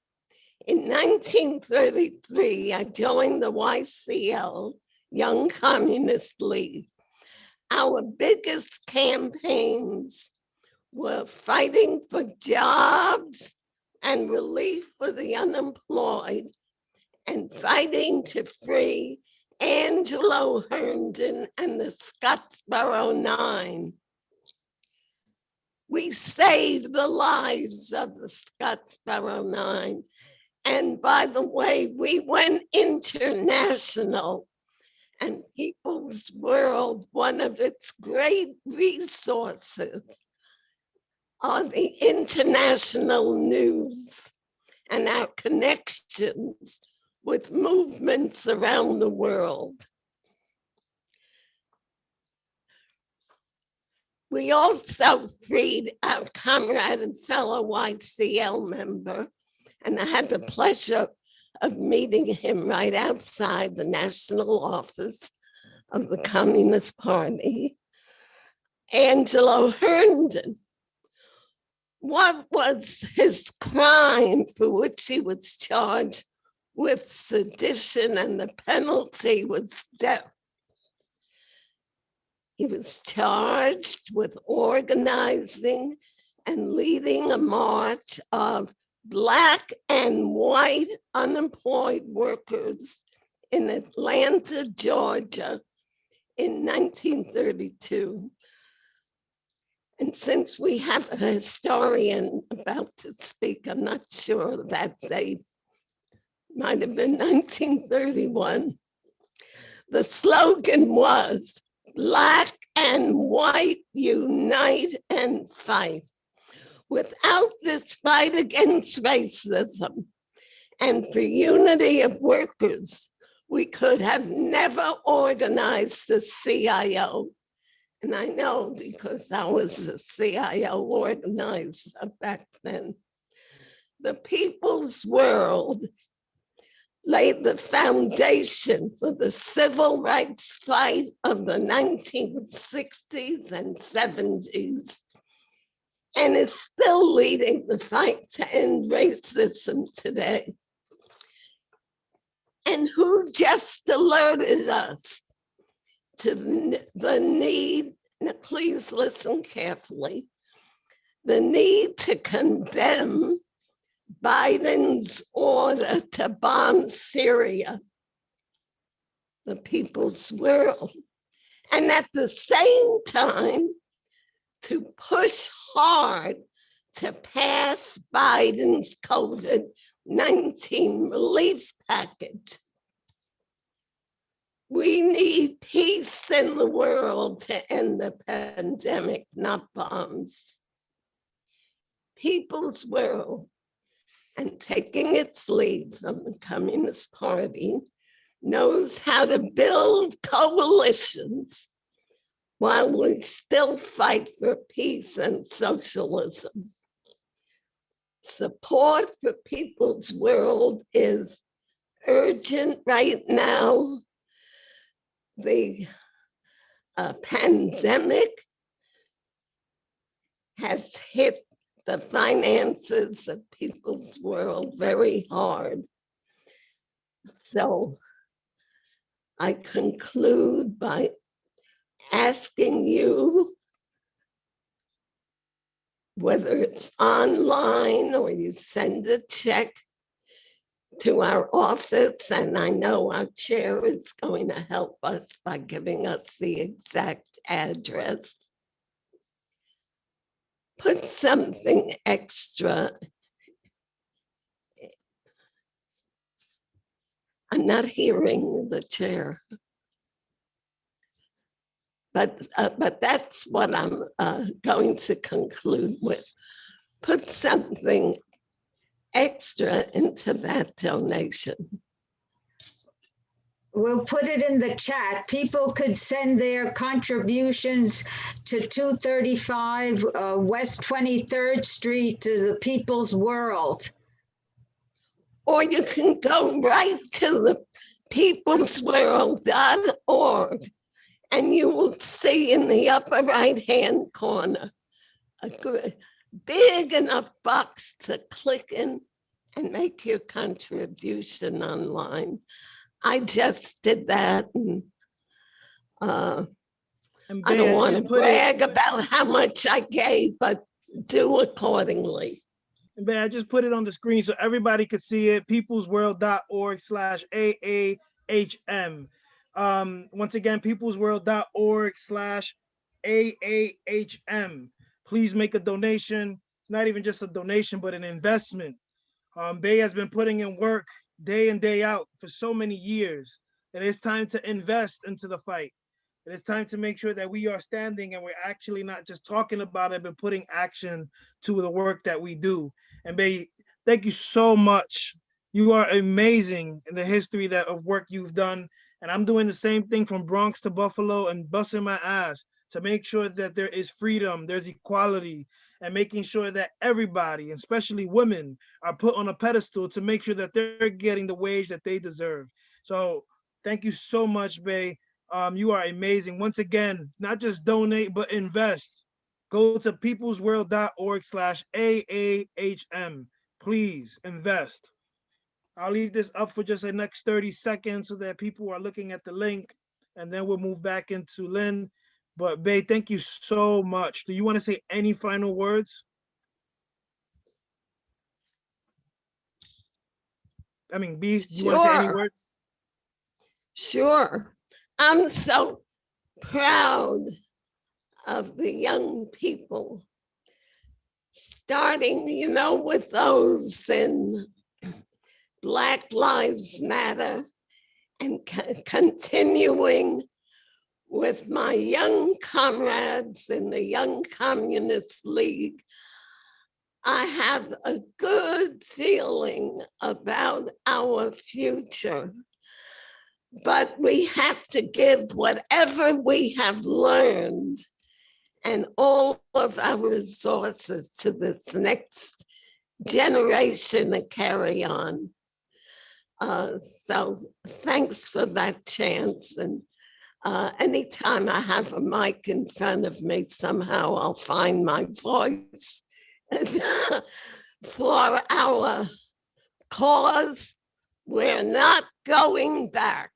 In 1933, I joined the YCL, Young Communist League. Our biggest campaigns were fighting for jobs and relief for the unemployed and fighting to free Angelo Herndon and the Scottsboro Nine. We saved the lives of the Scottsboro Nine. And by the way, we went international, and People's World, one of its great resources are the international news and our connections with movements around the world. We also freed our comrade and fellow YCL member, and I had the pleasure of meeting him right outside the national office of the Communist Party, Angelo Herndon. What was his crime for which he was charged with sedition, and the penalty was death? He was charged with organizing and leading a march of Black and white unemployed workers in Atlanta, Georgia in 1932. And since we have a historian about to speak, I'm not sure that date might have been 1931. The slogan was, Black and white unite and fight. Without this fight against racism and for unity of workers, we could have never organized the CIO. And I know because I was a CIO organizer back then. The People's World laid the foundation for the civil rights fight of the 1960s and 70s, and is still leading the fight to end racism today. And who just alerted us to the need, now please listen carefully, the need to condemn Biden's order to bomb Syria, the People's World, and at the same time to push hard to pass Biden's COVID-19 relief package. We need peace in the world to end the pandemic, not bombs. People's World, and taking its lead from the Communist Party, knows how to build coalitions while we still fight for peace and socialism. Support for People's World is urgent right now. The pandemic has hit the finances of People's World very hard. So I conclude by asking you, whether it's online or you send a check to our office, and I know our chair is going to help us by giving us the exact address. Put something extra. I'm not hearing the chair. But that's what I'm going to conclude with. Put something extra into that donation. We'll put it in the chat. People could send their contributions to 235 West 23rd Street to the People's World. Or you can go right to the peoplesworld.org, and you will see in the upper right-hand corner a big enough box to click in and make your contribution online. I just did that, and I don't want to brag about how much I gave, but do accordingly. And I just put it on the screen so everybody could see it, peoplesworld.org/AAHM. Once again, peoplesworld.org/AAHM. Please make a donation. It's not even just a donation, but an investment. Bay has been putting in work day in, day out for so many years. It is time to invest into the fight. It is time to make sure that we are standing and we're actually not just talking about it, but putting action to the work that we do. And Bay, thank you so much. You are amazing in the history that of work you've done. And I'm doing the same thing from Bronx to Buffalo and busting my ass to make sure that there is freedom, there's equality, and making sure that everybody, especially women, are put on a pedestal to make sure that they're getting the wage that they deserve. So thank you so much, Bay. You are amazing. Once again, not just donate, but invest. Go to peoplesworld.org/AAHM. Please invest. I'll leave this up for just the next 30 seconds so that people are looking at the link, and then we'll move back into Lynn. But Bay, thank you so much. Do you want to say any final words? I mean, B, do you want to say any Sure. words? Sure. I'm so proud of the young people, starting, with those in Black Lives Matter and continuing with my young comrades in the Young Communist League. I have a good feeling about our future. But we have to give whatever we have learned and all of our resources to this next generation to carry on. So thanks for that chance. And anytime I have a mic in front of me, somehow I'll find my voice. For our cause, we're not going back.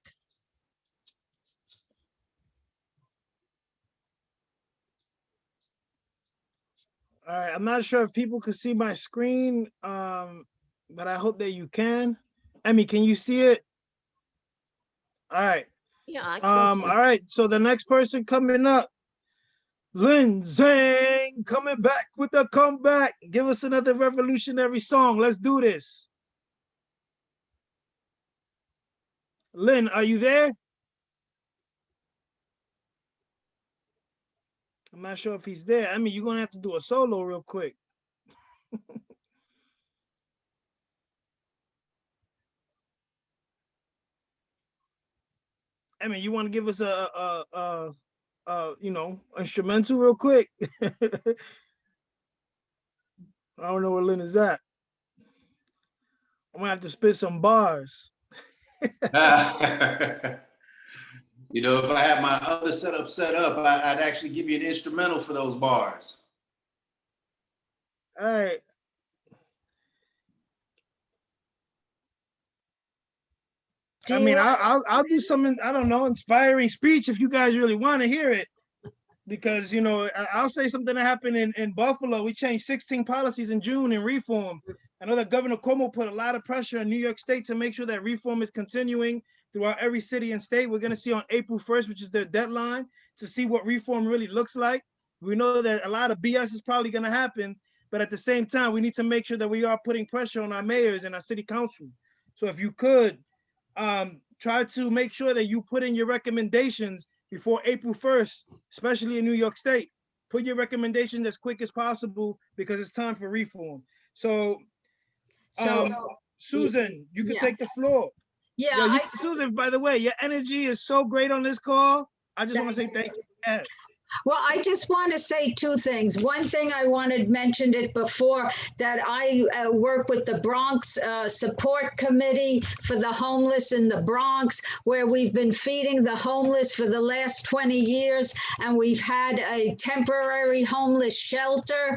All right, I'm not sure if people can see my screen, but I hope that you can. Emmy, can you see it? All right. Yeah, I All right, so the next person coming up, Lynn Zhang, coming back with a comeback. Give us another revolutionary song. Let's do this. Lynn, are you there? I'm not sure if he's there. I mean, you're gonna have to do a solo real quick. I mean, you want to give us a instrumental real quick? I don't know where Lynn is at. I'm gonna have to spit some bars. If I had my other setup set up, I'd actually give you an instrumental for those bars. All right. I mean, I'll do something, I don't know, inspiring speech if you guys really want to hear it. Because, I'll say something that happened in Buffalo. We changed 16 policies in June in reform. I know that Governor Cuomo put a lot of pressure on New York State to make sure that reform is continuing throughout every city and state. We're going to see on April 1st, which is their deadline, to see what reform really looks like. We know that a lot of BS is probably going to happen, but at the same time, we need to make sure that we are putting pressure on our mayors and our city council. So if you could, try to make sure that you put in your recommendations before April 1st, especially in New York State. Put your recommendations as quick as possible because it's time for reform. So Susan, you can take the floor. Yeah, Susan, by the way, your energy is so great on this call. I just want to say thank you. Yeah. Well, I just want to say two things. One thing I wanted mentioned it before, that I work with the Bronx Support Committee for the homeless in the Bronx, where we've been feeding the homeless for the last 20 years. And we've had a temporary homeless shelter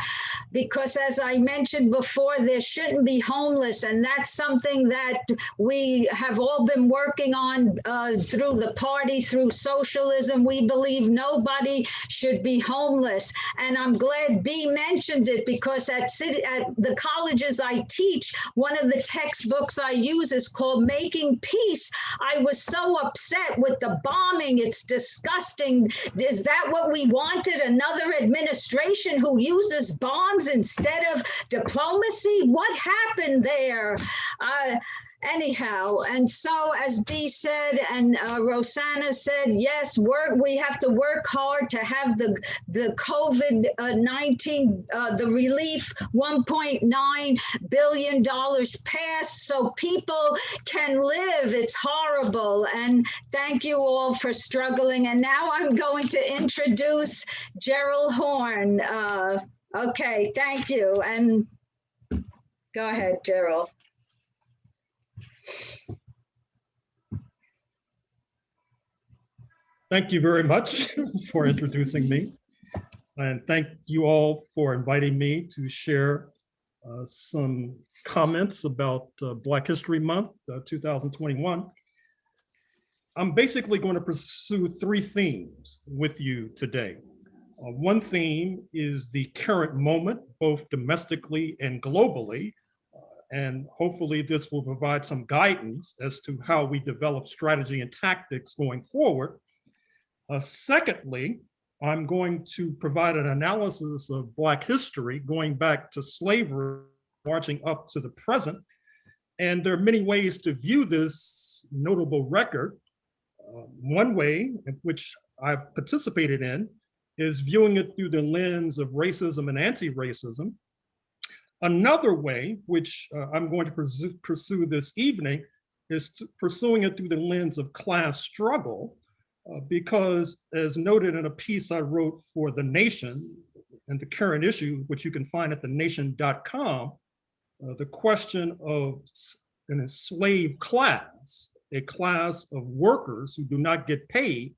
because, as I mentioned before, there shouldn't be homeless. And that's something that we have all been working on through the party, through socialism. We believe nobody should be homeless. And I'm glad B mentioned it, because at the colleges I teach, one of the textbooks I use is called Making Peace. I was so upset with the bombing. It's disgusting. Is that what we wanted? Another administration who uses bombs instead of diplomacy? What happened there? Anyhow, and so as Dee said, and Rosanna said, yes, we have to work hard to have the COVID-19, the relief $1.9 billion passed so people can live. It's horrible. And thank you all for struggling. And now I'm going to introduce Gerald Horn. Okay, thank you. And go ahead, Gerald. Thank you very much for introducing me. And thank you all for inviting me to share some comments about Black History Month 2021. I'm basically going to pursue three themes with you today. One theme is the current moment, both domestically and globally. And hopefully this will provide some guidance as to how we develop strategy and tactics going forward. Secondly, I'm going to provide an analysis of Black history going back to slavery, marching up to the present. And there are many ways to view this notable record. One way, which I've participated in, is viewing it through the lens of racism and anti-racism. Another way, which I'm going to pursue this evening, is pursuing it through the lens of class struggle, because as noted in a piece I wrote for The Nation and the current issue, which you can find at thenation.com, the question of an enslaved class, a class of workers who do not get paid,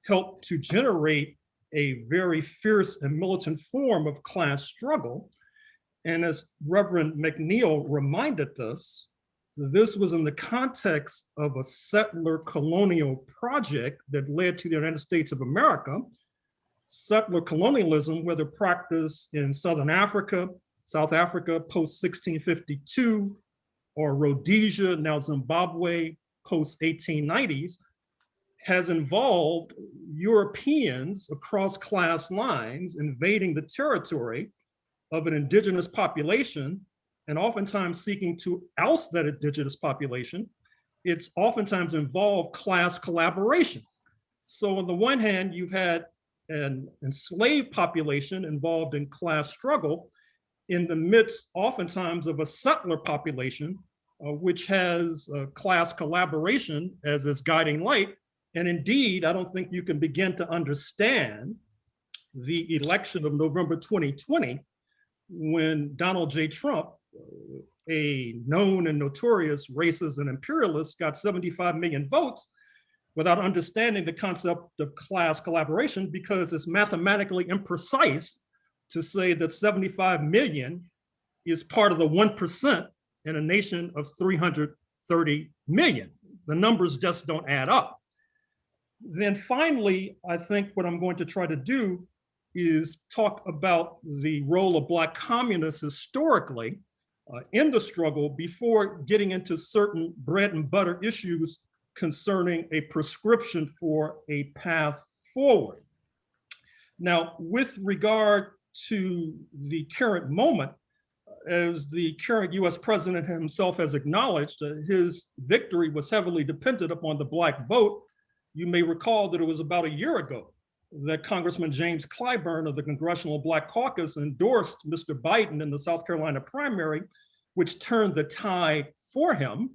helped to generate a very fierce and militant form of class struggle. And as Reverend McNeil reminded us, this was in the context of a settler colonial project that led to the United States of America. Settler colonialism, whether practiced in Southern Africa, South Africa post-1652, or Rhodesia, now Zimbabwe, post-1890s, has involved Europeans across class lines invading the territory of an indigenous population, and oftentimes seeking to oust that indigenous population. It's oftentimes involved class collaboration. So on the one hand, you've had an enslaved population involved in class struggle in the midst oftentimes of a settler population, which has class collaboration as its guiding light. And indeed, I don't think you can begin to understand the election of November 2020 when Donald J. Trump, a known and notorious racist and imperialist, got 75 million votes without understanding the concept of class collaboration, because it's mathematically imprecise to say that 75 million is part of the 1% in a nation of 330 million. The numbers just don't add up. Then finally, I think what I'm going to try to do is talk about the role of Black communists historically in the struggle before getting into certain bread and butter issues concerning a prescription for a path forward. Now, with regard to the current moment, as the current US president himself has acknowledged, his victory was heavily dependent upon the Black vote. You may recall that it was about a year ago that Congressman James Clyburn of the Congressional Black Caucus endorsed Mr. Biden in the South Carolina primary, which turned the tide for him.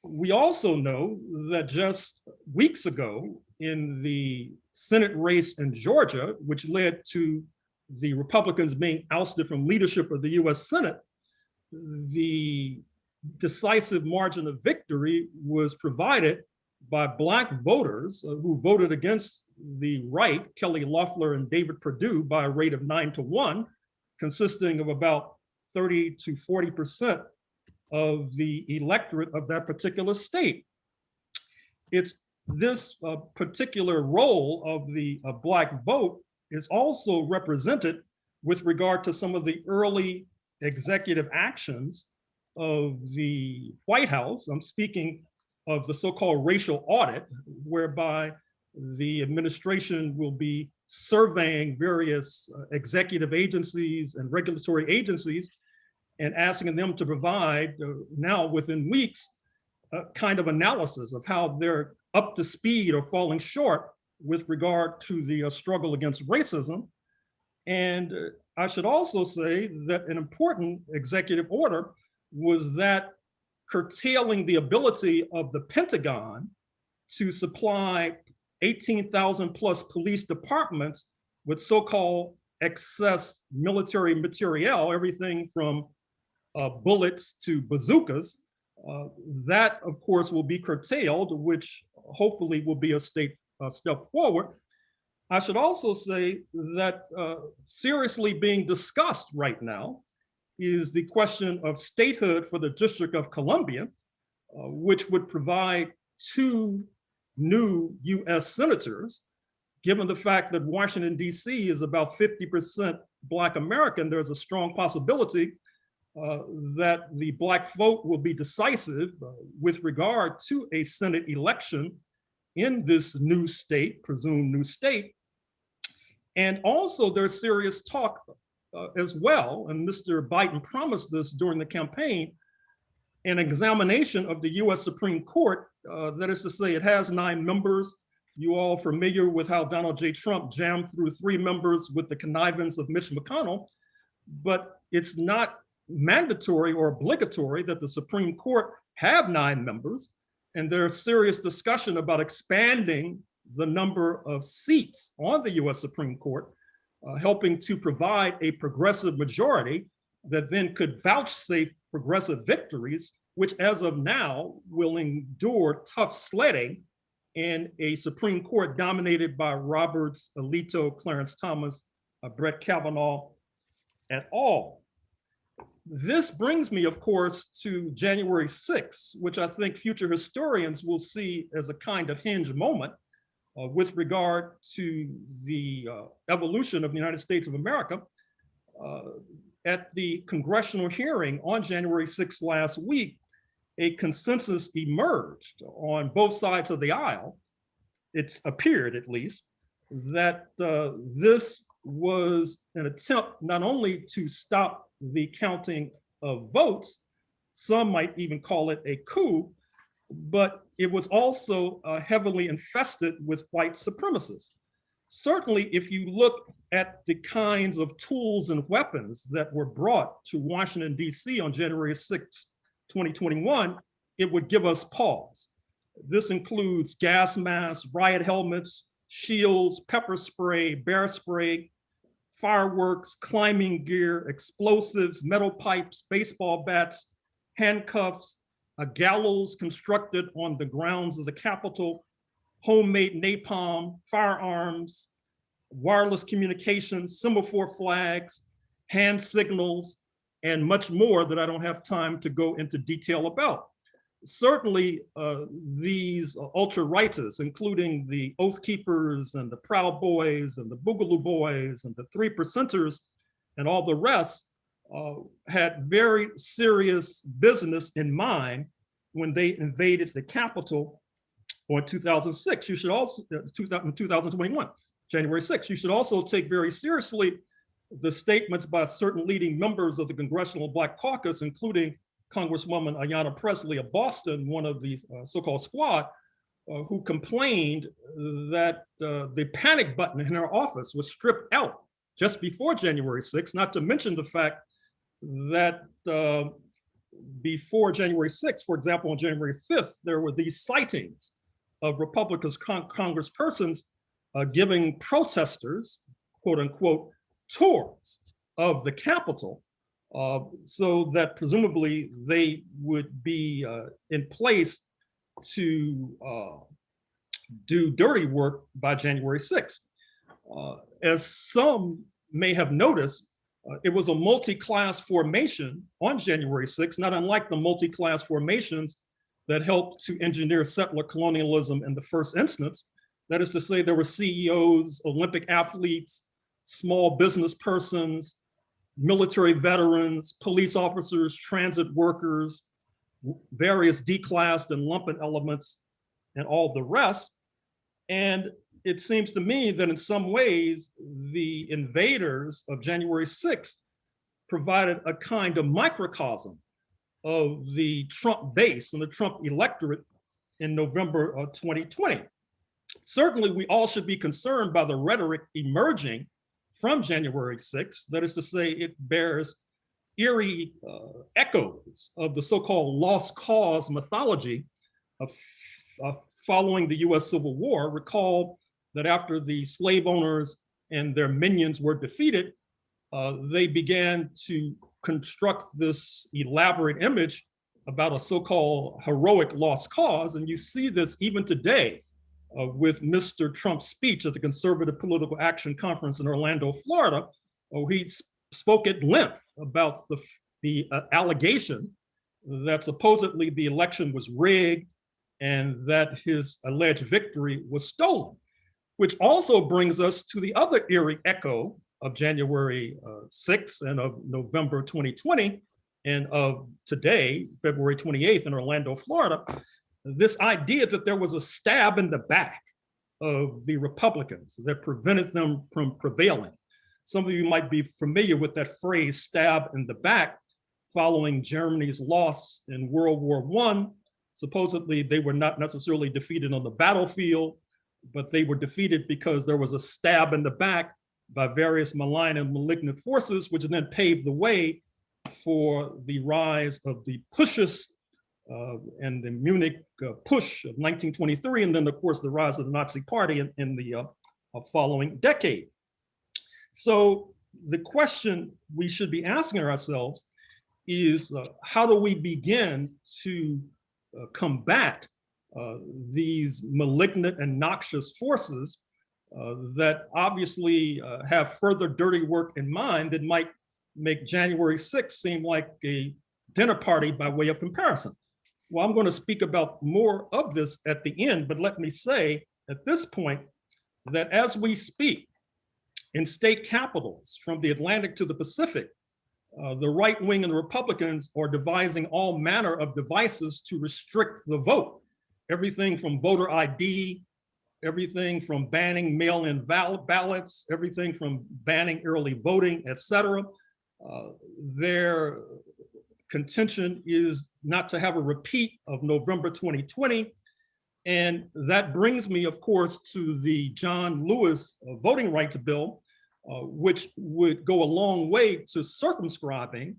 We also know that just weeks ago in the Senate race in Georgia, which led to the Republicans being ousted from leadership of the US Senate, the decisive margin of victory was provided by Black voters who voted against the right, Kelly Loeffler and David Perdue, by a rate of 9-1, consisting of about 30 to 40% of the electorate of that particular state. It's this particular role of the Black vote is also represented with regard to some of the early executive actions of the White House. I'm speaking of the so-called racial audit, whereby the administration will be surveying various executive agencies and regulatory agencies and asking them to provide, now within weeks, a kind of analysis of how they're up to speed or falling short with regard to the struggle against racism. And I should also say that an important executive order was that curtailing the ability of the Pentagon to supply 18,000 plus police departments with so-called excess military materiel, everything from bullets to bazookas. That, of course, will be curtailed, which hopefully will be a step forward. I should also say that seriously being discussed right now is the question of statehood for the District of Columbia, which would provide 2 new US senators. Given the fact that Washington, DC is about 50% Black American, there's a strong possibility that the Black vote will be decisive with regard to a Senate election in this new state, presumed new state. And also there's serious talk as well, and Mr. Biden promised this during the campaign, an examination of the US Supreme Court, that is to say it has 9 members. You all familiar with how Donald J. Trump jammed through 3 members with the connivance of Mitch McConnell, but it's not mandatory or obligatory that the Supreme Court have 9 members. And there's serious discussion about expanding the number of seats on the US Supreme Court, helping to provide a progressive majority that then could vouchsafe progressive victories, which as of now will endure tough sledding in a Supreme Court dominated by Roberts, Alito, Clarence Thomas, Brett Kavanaugh et al. This brings me, of course, to January 6th, which I think future historians will see as a kind of hinge moment with regard to the evolution of the United States of America. At the congressional hearing on January 6th last week, a consensus emerged on both sides of the aisle, it's appeared at least, that this was an attempt not only to stop the counting of votes, some might even call it a coup, but it was also heavily infested with white supremacists. Certainly, if you look at the kinds of tools and weapons that were brought to Washington, D.C. on January 6, 2021, it would give us pause. This includes gas masks, riot helmets, shields, pepper spray, bear spray, fireworks, climbing gear, explosives, metal pipes, baseball bats, handcuffs, a gallows constructed on the grounds of the Capitol, homemade napalm, firearms, wireless communications, semaphore flags, hand signals, and much more that I don't have time to go into detail about. Certainly, these ultra-rightists, including the Oath Keepers and the Proud Boys and the Boogaloo Boys and the 3%ers and all the rest, had very serious business in mind when they invaded the Capitol on 2006. You should also, 2021, January 6th. You should also take very seriously the statements by certain leading members of the Congressional Black Caucus, including Congresswoman Ayanna Pressley of Boston, one of the so-called squad, who complained that the panic button in her office was stripped out just before January 6th, not to mention the fact that before January 6th, for example, on January 5th, there were these sightings of Republican congresspersons giving protesters, quote unquote, tours of the Capitol, so that presumably they would be in place to do dirty work by January 6th. As some may have noticed, it was a multi-class formation on January 6th, not unlike the multi-class formations that helped to engineer settler colonialism in the first instance. That is to say, there were CEOs, Olympic athletes, small business persons, military veterans, police officers, transit workers, various declassed and lumpen elements, and all the rest. And it seems to me that in some ways, the invaders of January 6th provided a kind of microcosm of the Trump base and the Trump electorate in November of 2020. Certainly, we all should be concerned by the rhetoric emerging from January 6th. That is to say, it bears eerie echoes of the so-called lost cause mythology of following the US Civil War. Recall that after the slave owners and their minions were defeated, they began to construct this elaborate image about a so-called heroic lost cause. And you see this even today with Mr. Trump's speech at the Conservative Political Action Conference in Orlando, Florida. He spoke at length about the allegation that supposedly the election was rigged and that his alleged victory was stolen, which also brings us to the other eerie echo of January 6th and of November 2020 and of today, February 28th in Orlando, Florida, this idea that there was a stab in the back of the Republicans that prevented them from prevailing. Some of you might be familiar with that phrase, stab in the back, following Germany's loss in World War I. Supposedly, they were not necessarily defeated on the battlefield, but they were defeated because there was a stab in the back by various malign and malignant forces, which then paved the way for the rise of the pushes and the Munich push of 1923, and then of course the rise of the Nazi Party in the following decade. So the question we should be asking ourselves is how do we begin to combat these malignant and noxious forces that obviously have further dirty work in mind that might make January 6th seem like a dinner party by way of comparison. Well, I'm going to speak about more of this at the end, but let me say at this point that as we speak in state capitals from the Atlantic to the Pacific, the right wing and the Republicans are devising all manner of devices to restrict the vote. Everything from voter ID, everything from banning mail-in ballots, everything from banning early voting, et cetera. Their contention is not to have a repeat of November 2020. And that brings me, of course, to the John Lewis voting rights bill, which would go a long way to circumscribing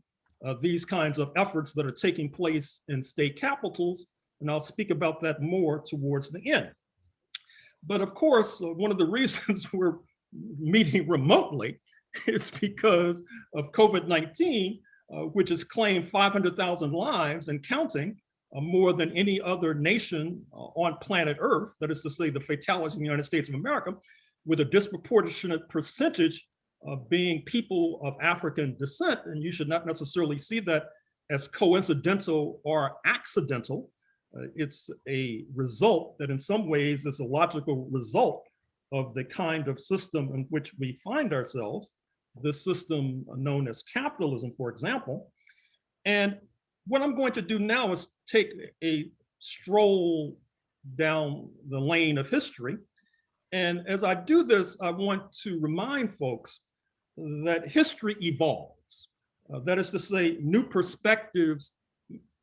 these kinds of efforts that are taking place in state capitals. And I'll speak about that more towards the end. But of course, one of the reasons we're meeting remotely is because of COVID-19, which has claimed 500,000 lives and counting, more than any other nation on planet Earth, that is to say the fatalities in the United States of America, with a disproportionate percentage of being people of African descent. And you should not necessarily see that as coincidental or accidental. It's a result that in some ways is a logical result of the kind of system in which we find ourselves, the system known as capitalism, for example. And what I'm going to do now is take a stroll down the lane of history. And as I do this, I want to remind folks that history evolves. That is to say, new perspectives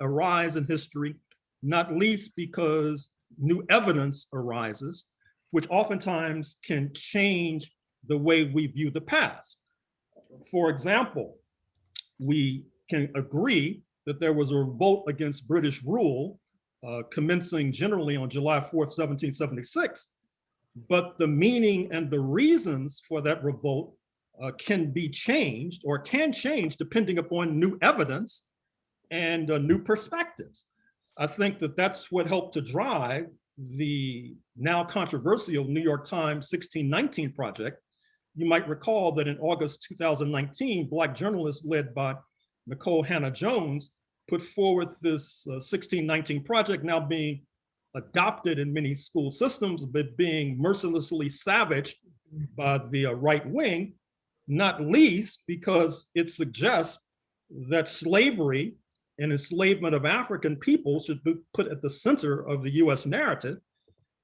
arise in history, not least because new evidence arises, which oftentimes can change the way we view the past. For example, we can agree that there was a revolt against British rule commencing generally on July 4th, 1776, but the meaning and the reasons for that revolt can be changed or can change depending upon new evidence and new perspectives. I think that that's what helped to drive the now controversial New York Times 1619 project. You might recall that in August 2019, Black journalists led by Nicole Hannah-Jones put forward this 1619 project, now being adopted in many school systems, but being mercilessly savaged by the right wing, not least because it suggests that slavery and enslavement of African people should be put at the center of the US narrative.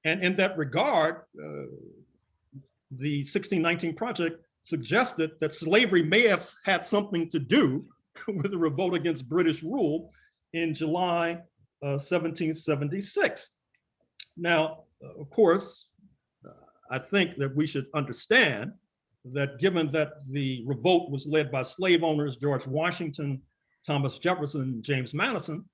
And in that regard, the 1619 Project suggested that slavery may have had something to do with the revolt against British rule in July 1776. Now, of course, I think that we should understand that given that the revolt was led by slave owners, George Washington, Thomas Jefferson, James Madison,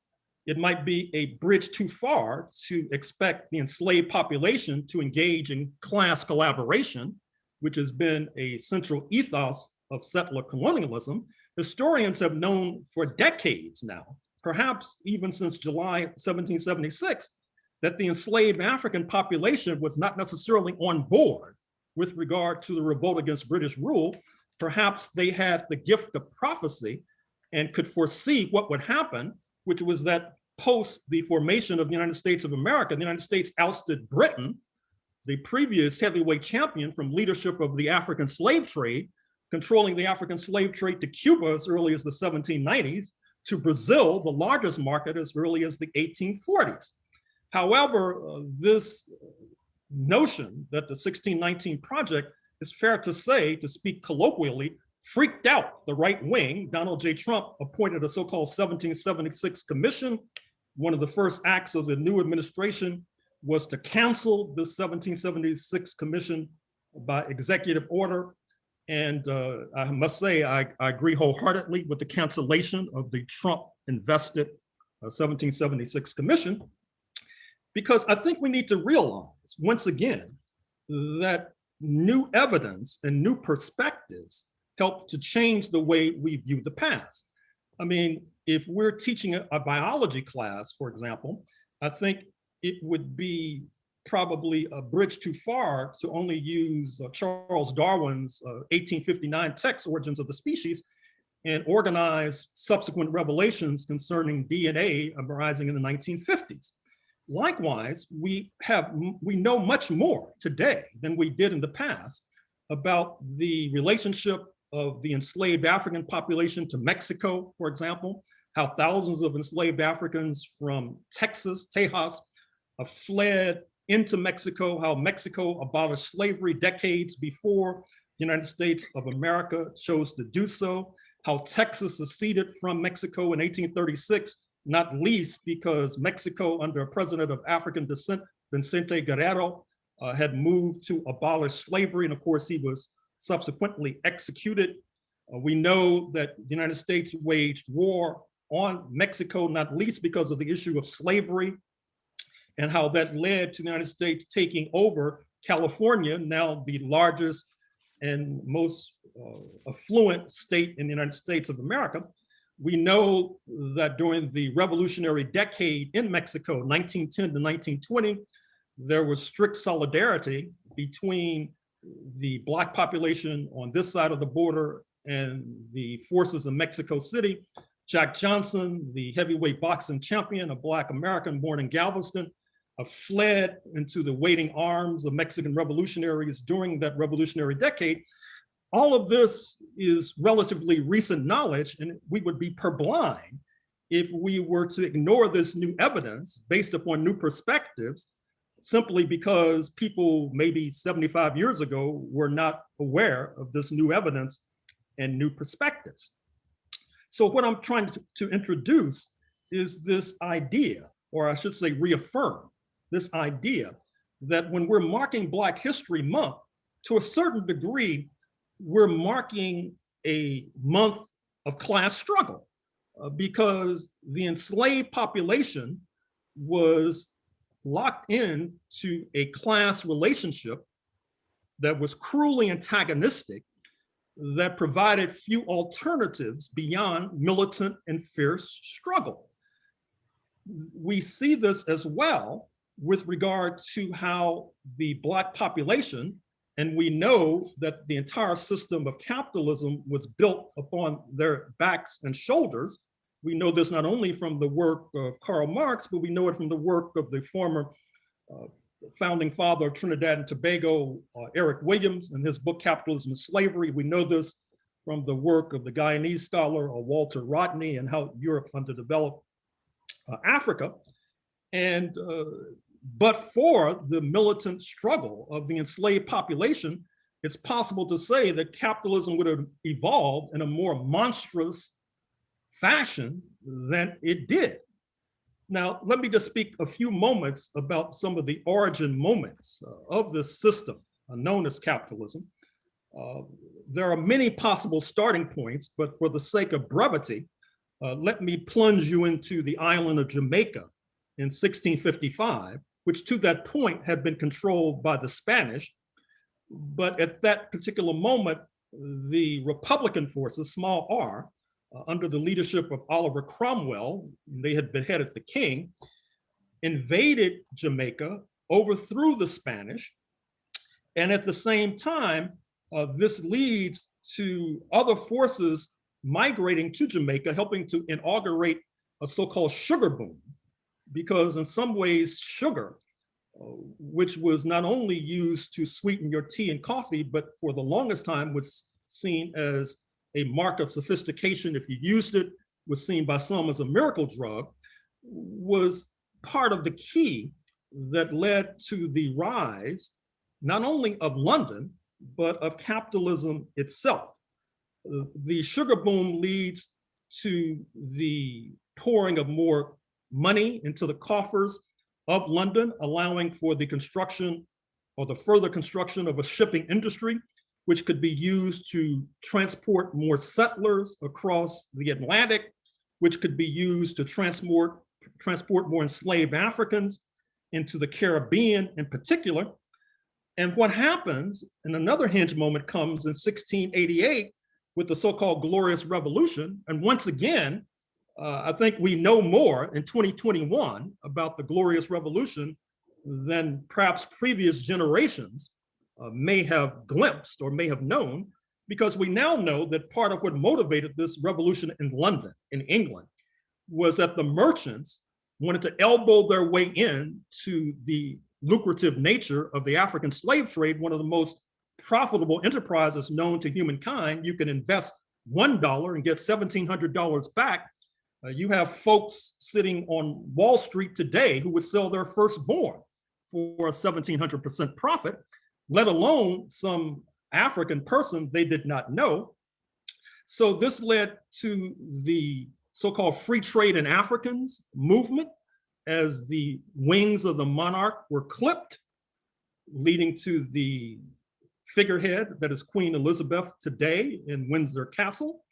it might be a bridge too far to expect the enslaved population to engage in class collaboration, which has been a central ethos of settler colonialism. Historians have known for decades now, perhaps even since July 1776, that the enslaved African population was not necessarily on board with regard to the revolt against British rule. Perhaps they had the gift of prophecy and could foresee what would happen, which was that post the formation of the United States of America, the United States ousted Britain, the previous heavyweight champion, from leadership of the African slave trade, controlling the African slave trade to Cuba as early as the 1790s, to Brazil, the largest market, as early as the 1840s. However, this notion that the 1619 Project, is fair to say, to speak colloquially, freaked out the right wing. Donald J. Trump appointed a so-called 1776 commission. One of the first acts of the new administration was to cancel this 1776 commission by executive order. And I must say, I agree wholeheartedly with the cancellation of the Trump-invested 1776 commission, because I think we need to realize, once again, that new evidence and new perspectives help to change the way we view the past. I mean, if we're teaching a biology class, for example, I think it would be probably a bridge too far to only use Charles Darwin's 1859 text, Origins of the Species, and organize subsequent revelations concerning DNA arising in the 1950s. Likewise, we know much more today than we did in the past about the relationship of the enslaved African population to Mexico, for example, how thousands of enslaved Africans from Texas, Tejas, fled into Mexico, how Mexico abolished slavery decades before the United States of America chose to do so, how Texas seceded from Mexico in 1836, not least because Mexico, under a president of African descent, Vicente Guerrero, had moved to abolish slavery. And of course, he was subsequently executed. We know that the United States waged war on Mexico, not least because of the issue of slavery, and how that led to the United States taking over California, now the largest and most affluent state in the United States of America. We know that during the revolutionary decade in Mexico, 1910 to 1920, there was strict solidarity between the Black population on this side of the border and the forces in Mexico City. Jack Johnson, the heavyweight boxing champion, a Black American born in Galveston, fled into the waiting arms of Mexican revolutionaries during that revolutionary decade. All of this is relatively recent knowledge, and we would be purblind if we were to ignore this new evidence based upon new perspectives, simply because people maybe 75 years ago were not aware of this new evidence and new perspectives. So what I'm trying to introduce is this idea, or I should say reaffirm this idea, that when we're marking Black History Month, to a certain degree, we're marking a month of class struggle because the enslaved population was locked in to a class relationship that was cruelly antagonistic, that provided few alternatives beyond militant and fierce struggle. We see this as well with regard to how the Black population, and we know that the entire system of capitalism was built upon their backs and shoulders. We know this not only from the work of Karl Marx, but we know it from the work of the former founding father of Trinidad and Tobago, Eric Williams, in his book, Capitalism and Slavery. We know this from the work of the Guyanese scholar Walter Rodney and how Europe underdeveloped Africa. And but for the militant struggle of the enslaved population, it's possible to say that capitalism would have evolved in a more monstrous fashion than it did. Now, let me just speak a few moments about some of the origin moments of this system known as capitalism. There are many possible starting points, but for the sake of brevity, let me plunge you into the island of Jamaica in 1655, which to that point had been controlled by the Spanish. But at that particular moment, the Republican forces, small r, under the leadership of Oliver Cromwell, they had beheaded the king, invaded Jamaica, overthrew the Spanish, and at the same time, this leads to other forces migrating to Jamaica, helping to inaugurate a so-called sugar boom, because in some ways, sugar, which was not only used to sweeten your tea and coffee, but for the longest time was seen as a mark of sophistication. If you used it, was seen by some as a miracle drug, was part of the key that led to the rise, not only of London, but of capitalism itself. The sugar boom leads to the pouring of more money into the coffers of London, allowing for the construction or the further construction of a shipping industry, which could be used to transport more settlers across the Atlantic, which could be used to transport more enslaved Africans into the Caribbean in particular. And what happens, and another hinge moment comes in 1688 with the so-called Glorious Revolution. And once again, I think we know more in 2021 about the Glorious Revolution than perhaps previous generations may have glimpsed or may have known, because we now know that part of what motivated this revolution in London, in England, was that the merchants wanted to elbow their way in to the lucrative nature of the African slave trade, one of the most profitable enterprises known to humankind. You can invest $1 and get $1,700 back. You have folks sitting on Wall Street today who would sell their firstborn for a 1,700% profit, let alone some African person they did not know. So this led to the so-called free trade in Africans movement, as the wings of the monarch were clipped, leading to the figurehead that is Queen Elizabeth today in Windsor Castle.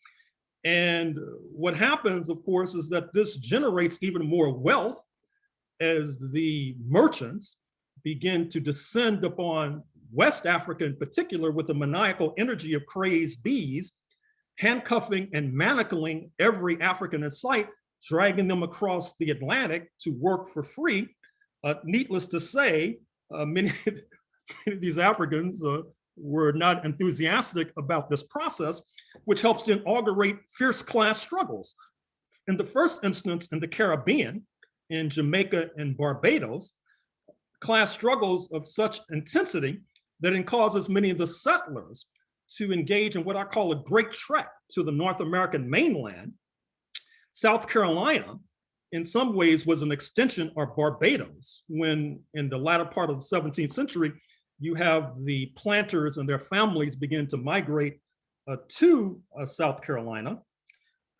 And what happens, of course, is that this generates even more wealth as the merchants begin to descend upon West Africa in particular with the maniacal energy of crazed bees, handcuffing and manacling every African in sight, dragging them across the Atlantic to work for free. Needless to say, many of these Africans were not enthusiastic about this process, which helps to inaugurate fierce class struggles. In the first instance, in the Caribbean, in Jamaica and Barbados, class struggles of such intensity that it causes many of the settlers to engage in what I call a great trek to the North American mainland. South Carolina, in some ways, was an extension of Barbados, when in the latter part of the 17th century, you have the planters and their families begin to migrate to South Carolina.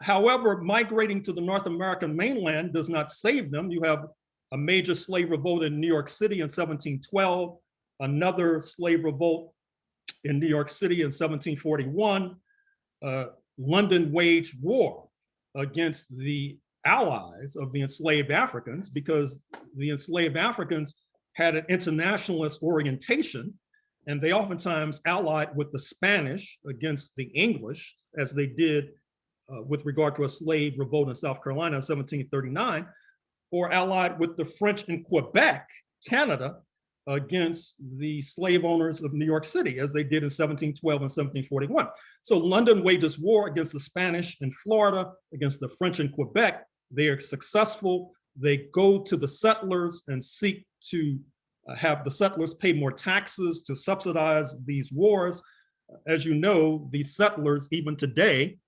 However, migrating to the North American mainland does not save them. You have a major slave revolt in New York City in 1712, another slave revolt in New York City in 1741. London waged war against the allies of the enslaved Africans, because the enslaved Africans had an internationalist orientation, and they oftentimes allied with the Spanish against the English, as they did with regard to a slave revolt in South Carolina in 1739, or allied with the French in Quebec, Canada, against the slave owners of New York City, as they did in 1712 and 1741. So London wages war against the Spanish in Florida, against the French in Quebec. They are successful. They go to the settlers and seek to have the settlers pay more taxes to subsidize these wars. As you know, the settlers, even today,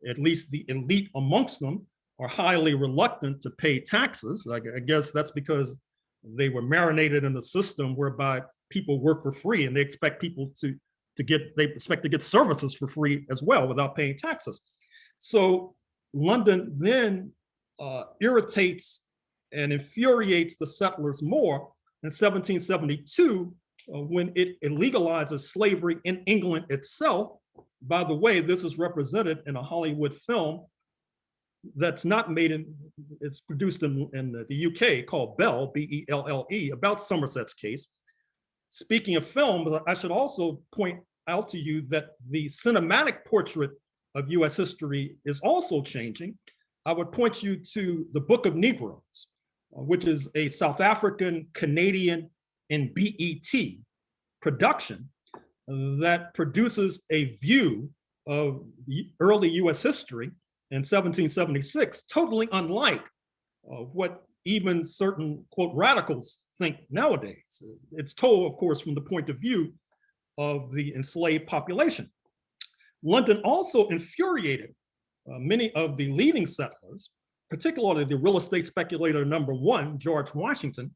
at least the elite amongst them, are highly reluctant to pay taxes. I guess that's because they were marinated in a system whereby people work for free, and they expect people to get services for free as well without paying taxes. So London then irritates and infuriates the settlers more in 1772 when it legalizes slavery in England itself. By the way, this is represented in a Hollywood film that's not made in, it's produced in the UK called Bell, B-E-L-L-E, about Somerset's case. Speaking of film, I should also point out to you that the cinematic portrait of US history is also changing. I would point you to the Book of Negroes, which is a South African, Canadian, and BET production that produces a view of early US history in 1776, totally unlike what even certain, quote, radicals think nowadays. It's told, of course, from the point of view of the enslaved population. London also infuriated many of the leading settlers, particularly the real estate speculator #1, George Washington,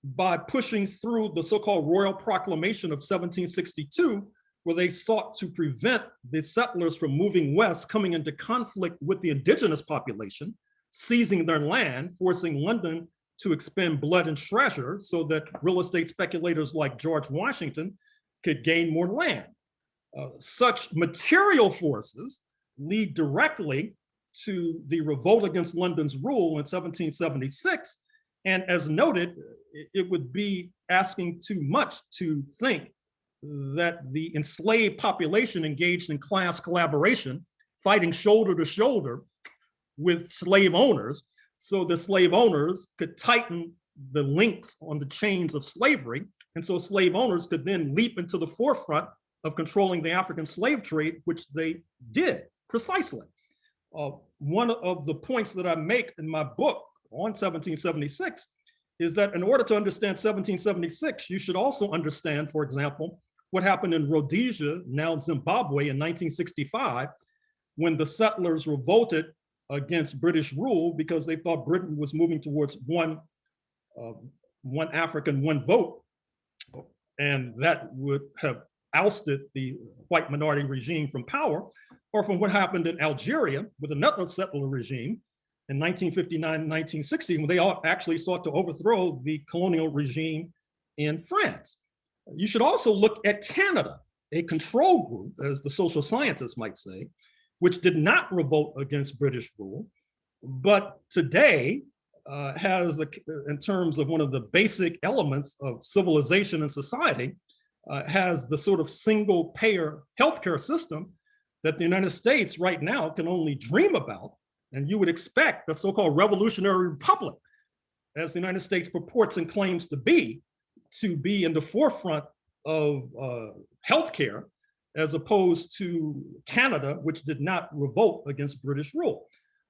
by pushing through the so-called Royal Proclamation of 1762, where they sought to prevent the settlers from moving west, coming into conflict with the indigenous population, seizing their land, forcing London to expend blood and treasure so that real estate speculators like George Washington could gain more land. Such material forces lead directly to the revolt against London's rule in 1776. And as noted, it would be asking too much to think that the enslaved population engaged in class collaboration, fighting shoulder to shoulder with slave owners, so the slave owners could tighten the links on the chains of slavery. And so slave owners could then leap into the forefront of controlling the African slave trade, which they did precisely. One of the points that I make in my book on 1776 is that in order to understand 1776, you should also understand, for example, what happened in Rhodesia, now Zimbabwe, in 1965, when the settlers revolted against British rule because they thought Britain was moving towards one African, one vote, and that would have ousted the white minority regime from power, or from what happened in Algeria with another settler regime in 1959 and 1960, when they all actually sought to overthrow the colonial regime in France. You should also look at Canada, a control group, as the social scientists might say, which did not revolt against British rule, but today has, in terms of one of the basic elements of civilization and society, has the sort of single payer healthcare system that the United States right now can only dream about. And you would expect the so-called revolutionary republic, as the United States purports and claims to be in the forefront of healthcare, as opposed to Canada, which did not revolt against British rule.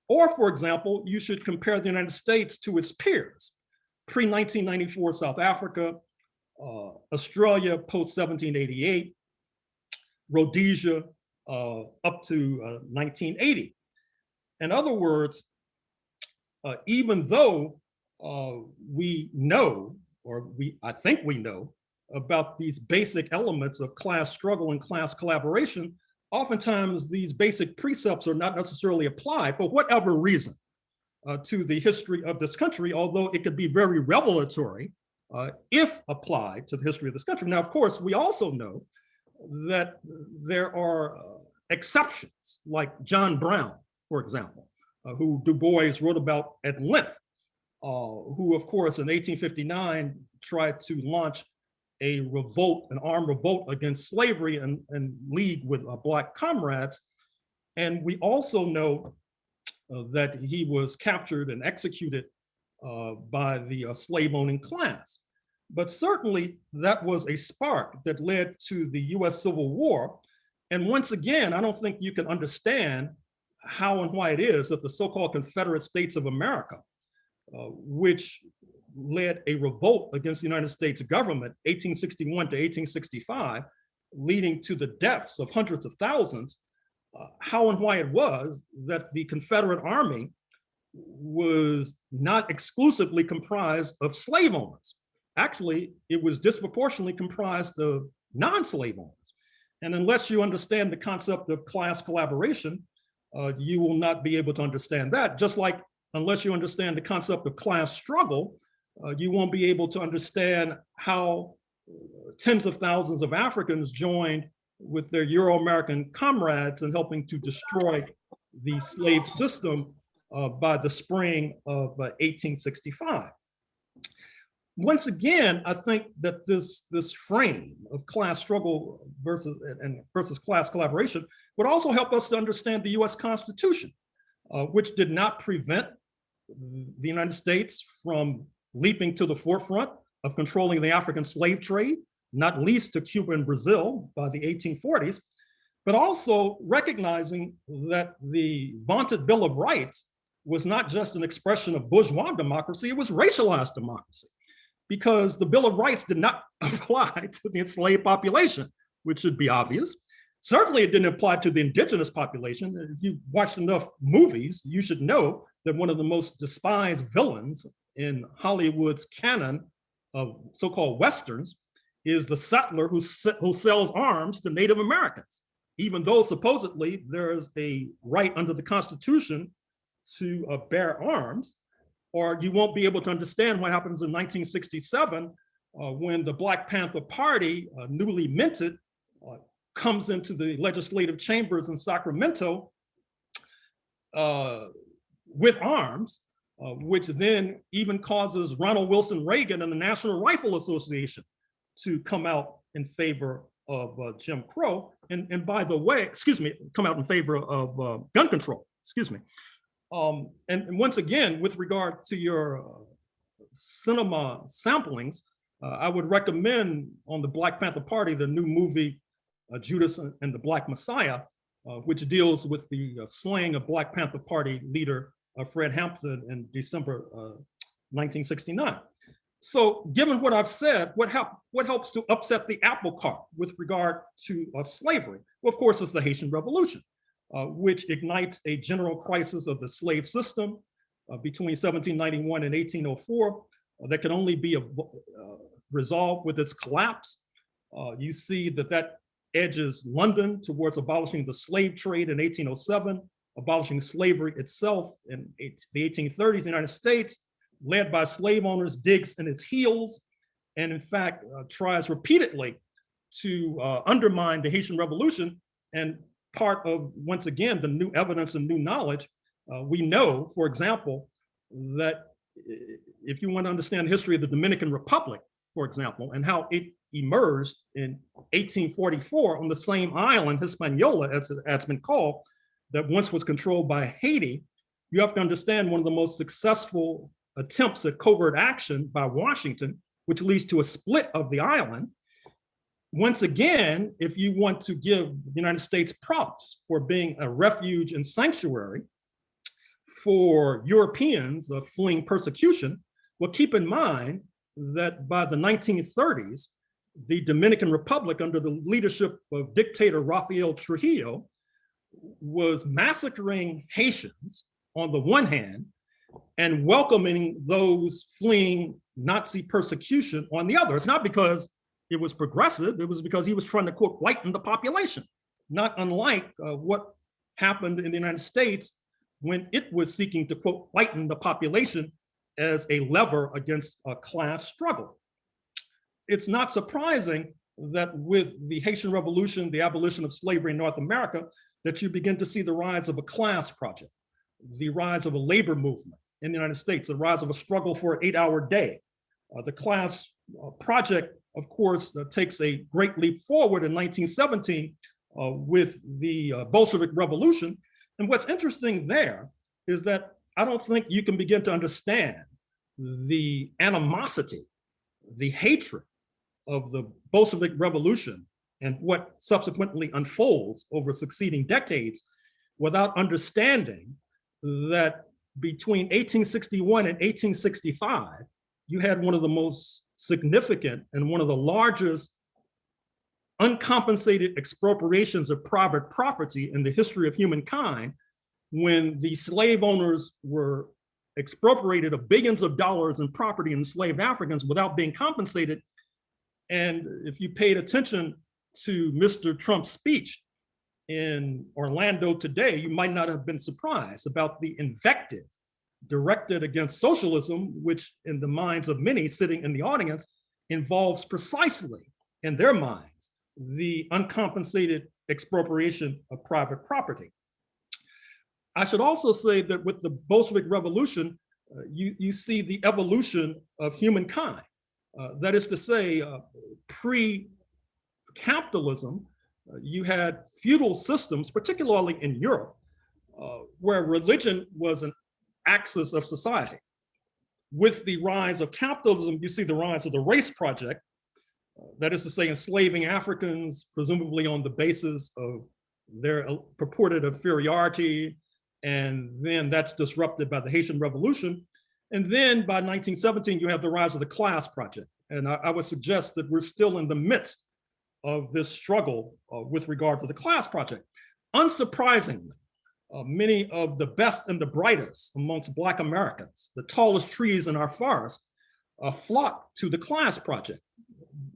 Or, for example, you should compare the United States to its peers. Pre-1994 South Africa, Australia post-1788, Rhodesia up to 1980. In other words, even though we know, or I think we know, about these basic elements of class struggle and class collaboration, oftentimes these basic precepts are not necessarily applied for whatever reason to the history of this country, although it could be very revelatory if applied to the history of this country. Now, of course, we also know that there are exceptions, like John Brown, for example, who Du Bois wrote about at length, who, of course, in 1859 tried to launch a revolt, an armed revolt against slavery and league with Black comrades. And we also know that he was captured and executed by the slave-owning class. But certainly that was a spark that led to the US Civil War. And once again, I don't think you can understand how and why it is that the so-called Confederate States of America, which led a revolt against the United States government, 1861 to 1865, leading to the deaths of hundreds of thousands, how and why it was that the Confederate Army was not exclusively comprised of slave owners. Actually, it was disproportionately comprised of non-slave owners. And unless you understand the concept of class collaboration, you will not be able to understand that. Just like unless you understand the concept of class struggle, you won't be able to understand how tens of thousands of Africans joined with their Euro-American comrades in helping to destroy the slave system by the spring of 1865. Once again, I think that this frame of class struggle versus class collaboration would also help us to understand the US Constitution, which did not prevent the United States from leaping to the forefront of controlling the African slave trade, not least to Cuba and Brazil by the 1840s, but also recognizing that the vaunted Bill of Rights was not just an expression of bourgeois democracy, it was racialized democracy, because the Bill of Rights did not apply to the enslaved population, which should be obvious. Certainly it didn't apply to the indigenous population. If you watched enough movies, you should know that one of the most despised villains in Hollywood's canon of so-called Westerns is the settler who sells arms to Native Americans, even though supposedly there is a right under the Constitution to bear arms. Or you won't be able to understand what happens in 1967 when the Black Panther Party, newly minted, comes into the legislative chambers in Sacramento with arms, which then even causes Ronald Wilson Reagan and the National Rifle Association to come out in favor of Jim Crow. And by the way, excuse me, come out in favor of gun control, excuse me. And once again, with regard to your cinema samplings, I would recommend on the Black Panther Party, the new movie, Judas and the Black Messiah, which deals with the slaying of Black Panther Party leader Fred Hampton in December 1969. So given what I've said, what helps to upset the apple cart with regard to slavery? Well, of course, it's the Haitian Revolution, which ignites a general crisis of the slave system between 1791 and 1804 that can only be resolved with its collapse. You see that edges London towards abolishing the slave trade in 1807, abolishing slavery itself in the 1830s. The United States, led by slave owners, digs in its heels and in fact tries repeatedly to undermine the Haitian Revolution. And part of, once again, the new evidence and new knowledge, we know, for example, that if you want to understand the history of the Dominican Republic, for example, and how it emerged in 1844 on the same island, Hispaniola, as it's been called, that once was controlled by Haiti, you have to understand one of the most successful attempts at covert action by Washington, which leads to a split of the island. Once again, if you want to give the United States props for being a refuge and sanctuary for Europeans fleeing persecution, well, keep in mind that by the 1930s, the Dominican Republic, under the leadership of dictator Rafael Trujillo, was massacring Haitians on the one hand and welcoming those fleeing Nazi persecution on the other. It's not because it was progressive, it was because he was trying to, quote, whiten the population, not unlike what happened in the United States when it was seeking to, quote, whiten the population as a lever against a class struggle. It's not surprising that with the Haitian Revolution, the abolition of slavery in North America, that you begin to see the rise of a class project, the rise of a labor movement in the United States, the rise of a struggle for an 8-hour day. The class project, of course, takes a great leap forward in 1917 with the Bolshevik Revolution. And what's interesting there is that I don't think you can begin to understand the animosity, the hatred of the Bolshevik Revolution and what subsequently unfolds over succeeding decades without understanding that between 1861 and 1865, you had one of the most significant and one of the largest uncompensated expropriations of private property in the history of humankind, when the slave owners were expropriated of billions of dollars in property in enslaved Africans without being compensated. And if you paid attention to Mr. Trump's speech in Orlando today, you might not have been surprised about the invective directed against socialism, which in the minds of many sitting in the audience involves precisely in their minds the uncompensated expropriation of private property. I should also say that with the Bolshevik Revolution, you see the evolution of humankind. That is to say, pre-capitalism, you had feudal systems, particularly in Europe, where religion was an axis of society. With the rise of capitalism, you see the rise of the race project, that is to say, enslaving Africans, presumably on the basis of their purported inferiority, and then that's disrupted by the Haitian Revolution. And then by 1917, you have the rise of the class project. And I would suggest that we're still in the midst of this struggle with regard to the class project. Unsurprisingly, many of the best and the brightest amongst Black Americans, the tallest trees in our forests, flocked to the class project,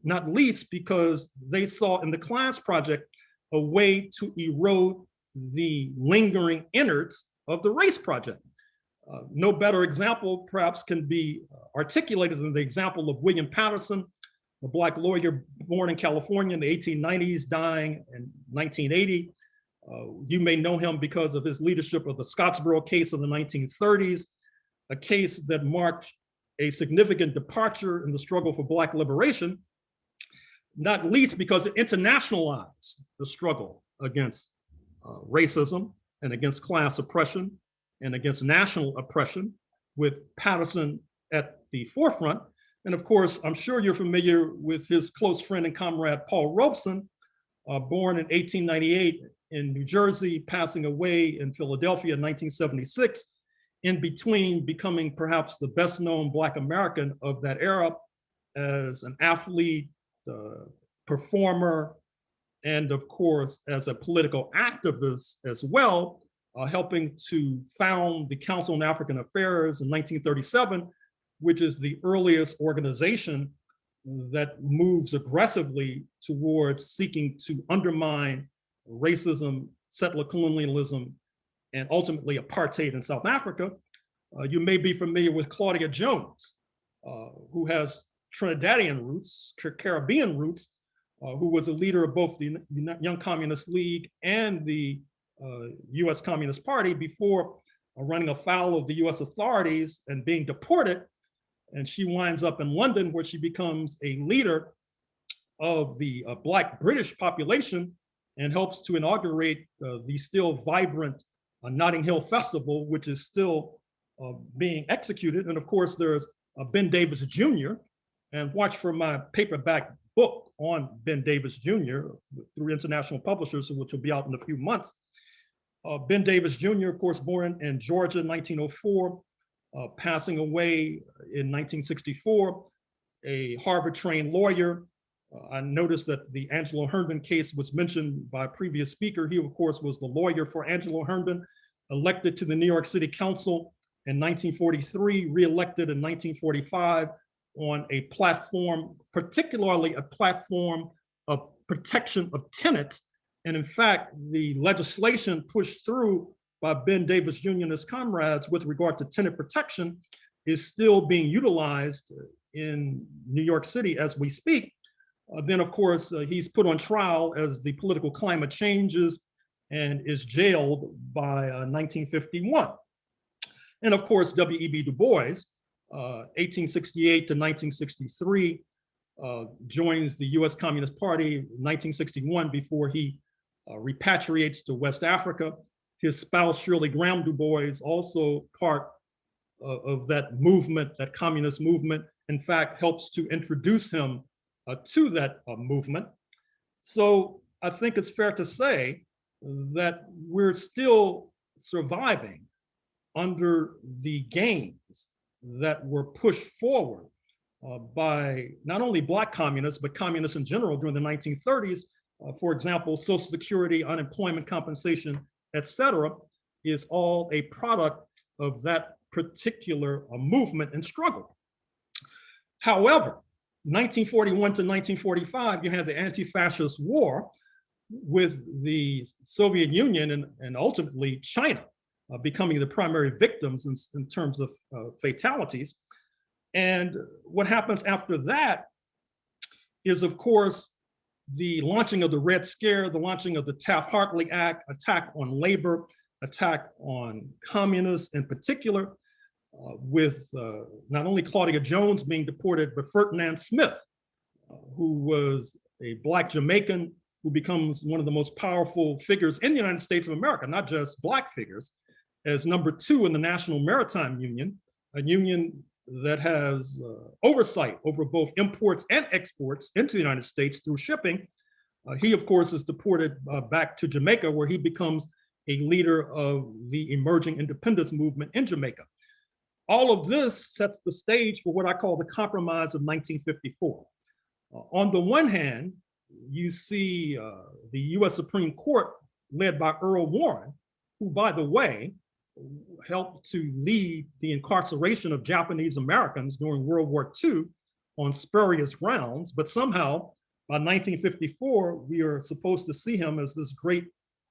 not least because they saw in the class project a way to erode the lingering innards of the race project. No better example perhaps can be articulated than the example of William Patterson, a Black lawyer born in California in the 1890s, dying in 1980. You may know him because of his leadership of the Scottsboro case in the 1930s, a case that marked a significant departure in the struggle for Black liberation, not least because it internationalized the struggle against racism and against class oppression and against national oppression, with Patterson at the forefront. And of course, I'm sure you're familiar with his close friend and comrade, Paul Robson, born in 1898 in New Jersey, passing away in Philadelphia in 1976, in between becoming perhaps the best known Black American of that era as an athlete, performer, and of course, as a political activist as well, helping to found the Council on African Affairs in 1937, which is the earliest organization that moves aggressively towards seeking to undermine racism, settler colonialism, and ultimately apartheid in South Africa. You may be familiar with Claudia Jones, who has Trinidadian roots, Caribbean roots, who was a leader of both the Young Communist League and the US Communist Party before running afoul of the US authorities and being deported. And she winds up in London, where she becomes a leader of the Black British population and helps to inaugurate the still vibrant Notting Hill Festival, which is still being executed. And of course, there's Ben Davis Jr. And watch for my paperback book on Ben Davis Jr. through international publishers, which will be out in a few months. Ben Davis Jr., of course, born in Georgia in 1904, passing away in 1964, a Harvard-trained lawyer. I noticed that the Angelo Herndon case was mentioned by a previous speaker. He, of course, was the lawyer for Angelo Herndon, elected to the New York City Council in 1943, re-elected in 1945 on a platform, particularly a platform of protection of tenants. And in fact, the legislation pushed through by Ben Davis Jr. and his comrades with regard to tenant protection is still being utilized in New York City as we speak. Then, of course, he's put on trial as the political climate changes and is jailed by 1951. And of course, W.E.B. Du Bois, 1868 to 1963, joins the US Communist Party, 1961, before he repatriates to West Africa. His spouse, Shirley Graham Du Bois, also part of that movement, that communist movement, in fact, helps to introduce him to that movement. So I think it's fair to say that we're still surviving under the gains that were pushed forward by not only Black communists, but communists in general during the 1930s. For example, Social Security, unemployment compensation, etc., is all a product of that particular movement and struggle. However, 1941 to 1945, you had the anti-fascist war with the Soviet Union and ultimately China becoming the primary victims in terms of fatalities. And what happens after that is, of course, the launching of the Red Scare, the launching of the Taft-Hartley Act, attack on labor, attack on communists in particular, with not only Claudia Jones being deported, but Ferdinand Smith, who was a Black Jamaican who becomes one of the most powerful figures in the United States of America, not just Black figures, as number 2 in the National Maritime Union, a union that has oversight over both imports and exports into the United States through shipping. He, of course, is deported back to Jamaica, where he becomes a leader of the emerging independence movement in Jamaica. All of this sets the stage for what I call the Compromise of 1954. On the one hand, you see the US Supreme Court led by Earl Warren, who, by the way, helped to lead the incarceration of Japanese Americans during World War II on spurious grounds. But somehow, by 1954, we are supposed to see him as this great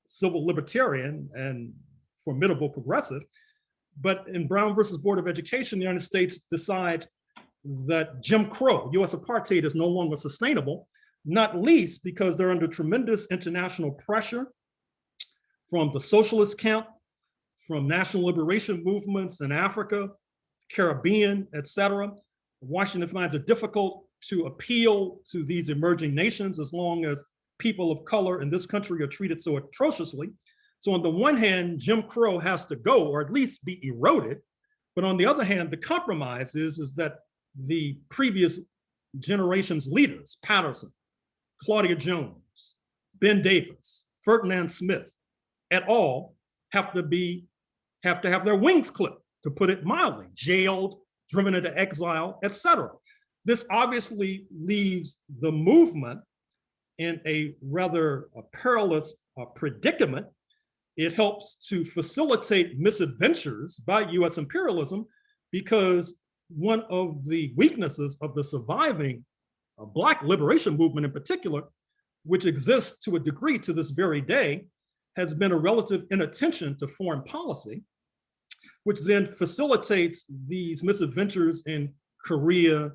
civil libertarian and formidable progressive. But in Brown versus Board of Education, the United States decides that Jim Crow, US apartheid, is no longer sustainable, not least because they're under tremendous international pressure from the socialist camp, from national liberation movements in Africa, Caribbean, etc. Washington finds it difficult to appeal to these emerging nations as long as people of color in this country are treated so atrociously. So on the one hand, Jim Crow has to go, or at least be eroded. But on the other hand, the compromise is that the previous generation's leaders, Patterson, Claudia Jones, Ben Davis, Ferdinand Smith, et al., have to have their wings clipped, to put it mildly, jailed, driven into exile, etc. This obviously leaves the movement in a rather perilous predicament. It helps to facilitate misadventures by US imperialism, because one of the weaknesses of the surviving Black liberation movement in particular, which exists to a degree to this very day, has been a relative inattention to foreign policy, which then facilitates these misadventures in Korea,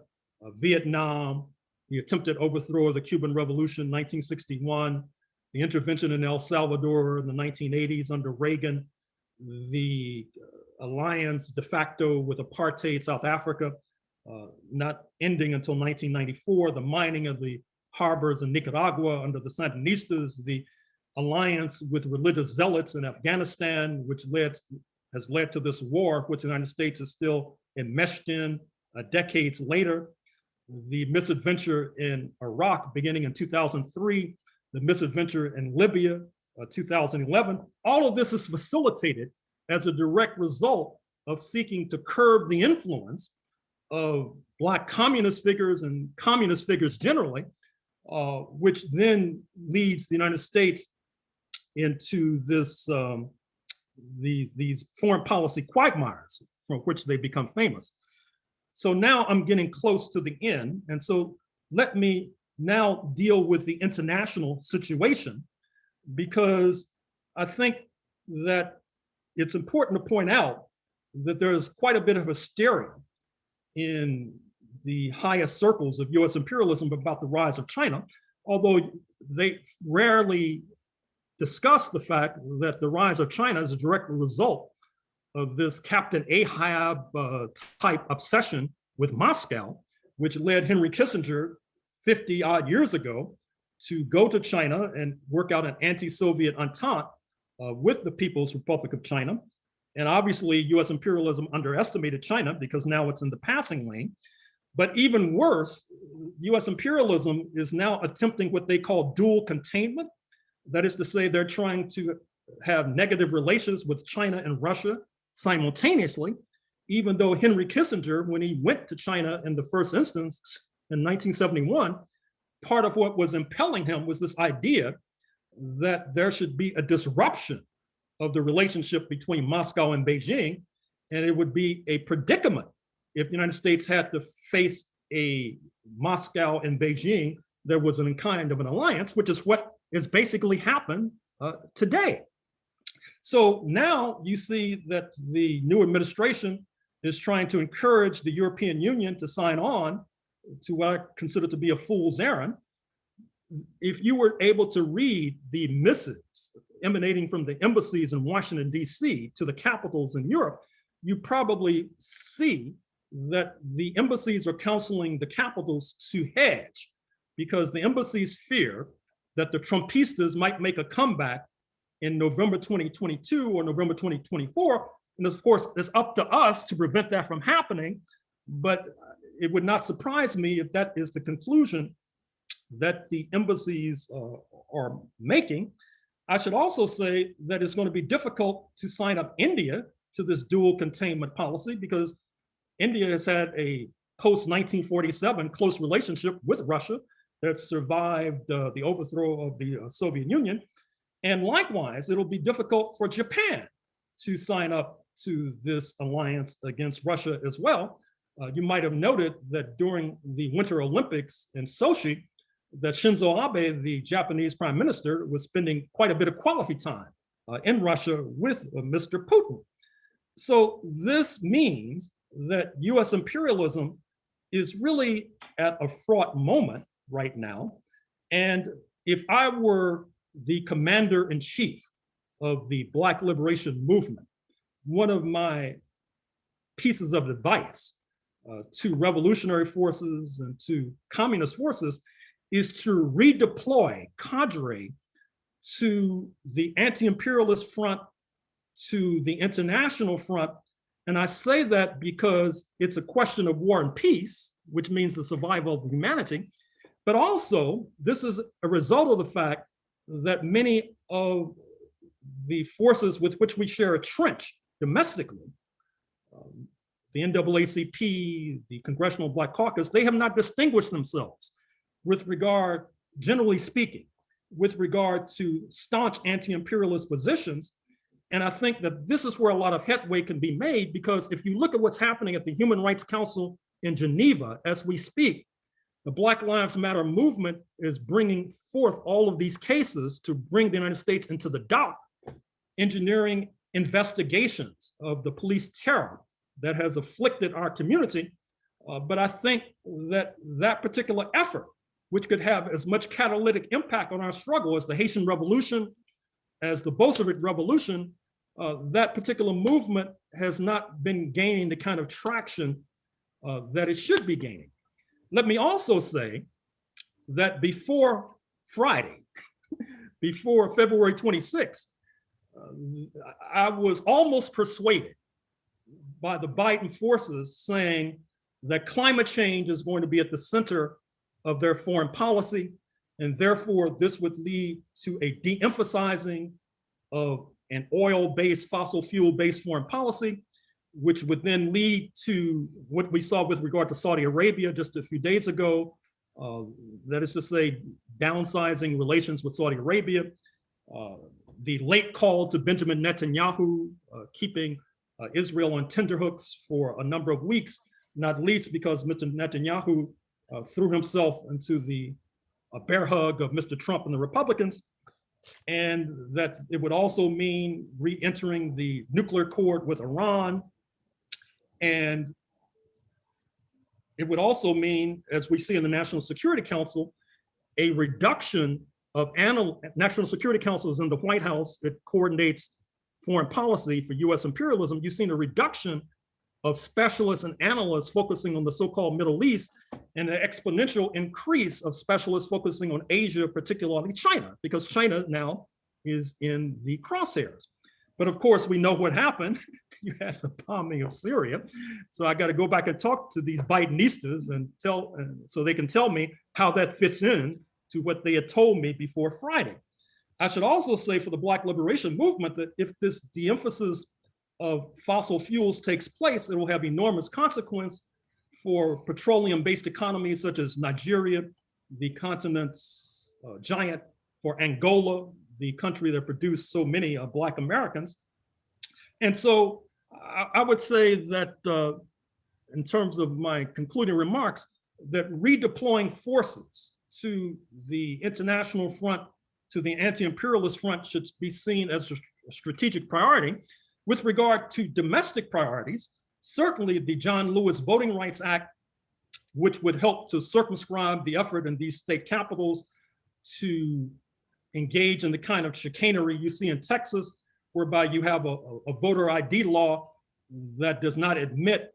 Vietnam, the attempted overthrow of the Cuban Revolution, 1961, the intervention in El Salvador in the 1980s under Reagan, the alliance de facto with apartheid South Africa, not ending until 1994, the mining of the harbors in Nicaragua under the Sandinistas, the alliance with religious zealots in Afghanistan, which has led to this war, which the United States is still enmeshed in decades later, the misadventure in Iraq beginning in 2003, the misadventure in Libya, 2011. All of this is facilitated as a direct result of seeking to curb the influence of Black communist figures and communist figures generally, which then leads the United States into this these foreign policy quagmires from which they become famous. So now I'm getting close to the end. And so let me now deal with the international situation, because I think that it's important to point out that there's quite a bit of hysteria in the highest circles of US imperialism about the rise of China, although they rarely discuss the fact that the rise of China is a direct result of this Captain Ahab type obsession with Moscow, which led Henry Kissinger 50 odd years ago to go to China and work out an anti-Soviet entente with the People's Republic of China. And obviously US imperialism underestimated China because now it's in the passing lane. But even worse, US imperialism is now attempting what they call dual containment. That is to say, they're trying to have negative relations with China and Russia simultaneously, even though Henry Kissinger, when he went to China in the first instance in 1971, part of what was impelling him was this idea that there should be a disruption of the relationship between Moscow and Beijing, and it would be a predicament if the United States had to face a Moscow and Beijing, there was a kind of an alliance, which is what has basically happened today. So now you see that the new administration is trying to encourage the European Union to sign on to what I consider to be a fool's errand. If you were able to read the missives emanating from the embassies in Washington, D.C. to the capitals in Europe, you probably see that the embassies are counseling the capitals to hedge, because the embassies fear that the Trumpistas might make a comeback in November 2022 or November 2024. And of course, it's up to us to prevent that from happening. But it would not surprise me if that is the conclusion that the embassies are making. I should also say that it's going to be difficult to sign up India to this dual containment policy, because India has had a post-1947 close relationship with Russia that survived the overthrow of the Soviet Union. And likewise, it'll be difficult for Japan to sign up to this alliance against Russia as well. You might have noted that during the Winter Olympics in Sochi, that Shinzo Abe, the Japanese prime minister, was spending quite a bit of quality time in Russia with Mr. Putin. So this means that US imperialism is really at a fraught moment right now. And if I were the commander-in-chief of the Black Liberation Movement, one of my pieces of advice to revolutionary forces and to communist forces is to redeploy cadre to the anti-imperialist front, to the international front. And I say that because it's a question of war and peace, which means the survival of humanity. But also, this is a result of the fact that many of the forces with which we share a trench domestically, the NAACP, the Congressional Black Caucus, they have not distinguished themselves with regard, generally speaking, with regard to staunch anti-imperialist positions. And I think that this is where a lot of headway can be made, because if you look at what's happening at the Human Rights Council in Geneva as we speak, the Black Lives Matter movement is bringing forth all of these cases to bring the United States into the dock, engineering investigations of the police terror that has afflicted our community. But I think that that particular effort, which could have as much catalytic impact on our struggle as the Haitian Revolution, as the Bolshevik Revolution, that particular movement has not been gaining the kind of traction that it should be gaining. Let me also say that before Friday, before February 26th, I was almost persuaded by the Biden forces saying that climate change is going to be at the center of their foreign policy, and therefore this would lead to a de-emphasizing of an oil-based, fossil fuel-based foreign policy, which would then lead to what we saw with regard to Saudi Arabia just a few days ago. That is to say, downsizing relations with Saudi Arabia, the late call to Benjamin Netanyahu, keeping Israel on tenterhooks for a number of weeks, not least because Mr. Netanyahu threw himself into the bear hug of Mr. Trump and the Republicans, and that it would also mean re-entering the nuclear accord with Iran. And it would also mean, as we see in the National Security Council, a reduction of National Security Councils in the White House that coordinates foreign policy for US imperialism. You've seen a reduction of specialists and analysts focusing on the so-called Middle East, and an exponential increase of specialists focusing on Asia, particularly China, because China now is in the crosshairs. But of course, we know what happened. You had the bombing of Syria. So I got to go back and talk to these Bidenistas and so they can tell me how that fits in to what they had told me before Friday. I should also say for the Black Liberation Movement that if this de-emphasis of fossil fuels takes place, it will have enormous consequence for petroleum-based economies such as Nigeria, the continent's giant, for Angola, the country that produced so many Black Americans. And so I would say that in terms of my concluding remarks, that redeploying forces to the international front, to the anti-imperialist front should be seen as a strategic priority. With regard to domestic priorities, certainly the John Lewis Voting Rights Act, which would help to circumscribe the effort in these state capitals to engage in the kind of chicanery you see in Texas, whereby you have a voter ID law that does not admit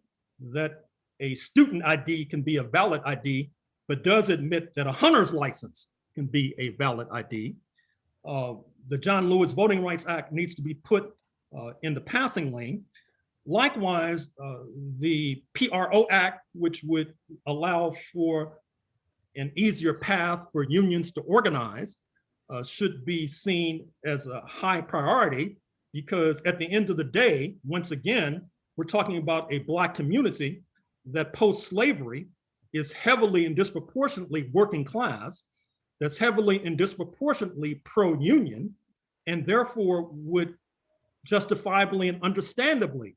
that a student ID can be a valid ID, but does admit that a hunter's license can be a valid ID. The John Lewis Voting Rights Act needs to be put in the passing lane. Likewise, the PRO Act, which would allow for an easier path for unions to organize, should be seen as a high priority, because at the end of the day, once again, we're talking about a Black community that post-slavery is heavily and disproportionately working class, that's heavily and disproportionately pro-union, and therefore would justifiably and understandably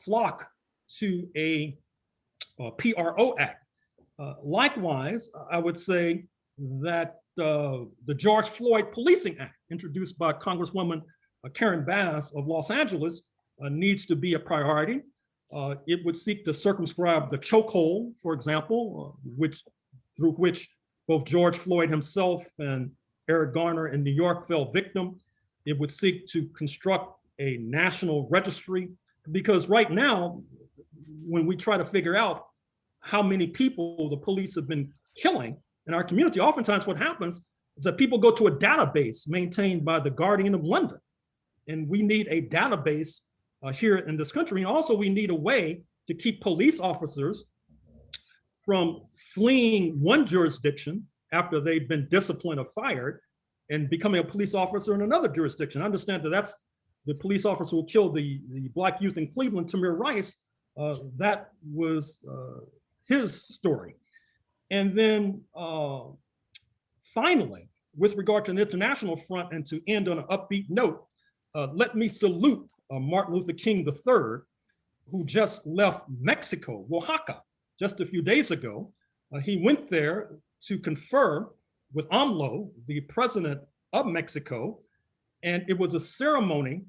flock to a PRO Act. Likewise, I would say that the George Floyd Policing Act, introduced by Congresswoman Karen Bass of Los Angeles, needs to be a priority. It would seek to circumscribe the chokehold, for example, through which both George Floyd himself and Eric Garner in New York fell victim. It would seek to construct a national registry, because right now, when we try to figure out how many people the police have been killing in our community, oftentimes what happens is that people go to a database maintained by the Guardian of London. And we need a database here in this country. And also we need a way to keep police officers from fleeing one jurisdiction after they've been disciplined or fired and becoming a police officer in another jurisdiction. I understand that that's the police officer who killed the Black youth in Cleveland, Tamir Rice. That was his story. And then finally, with regard to an international front, and to end on an upbeat note, let me salute Martin Luther King III, who just left Mexico, Oaxaca, just a few days ago. He went there to confer with AMLO, the president of Mexico, and it was a ceremony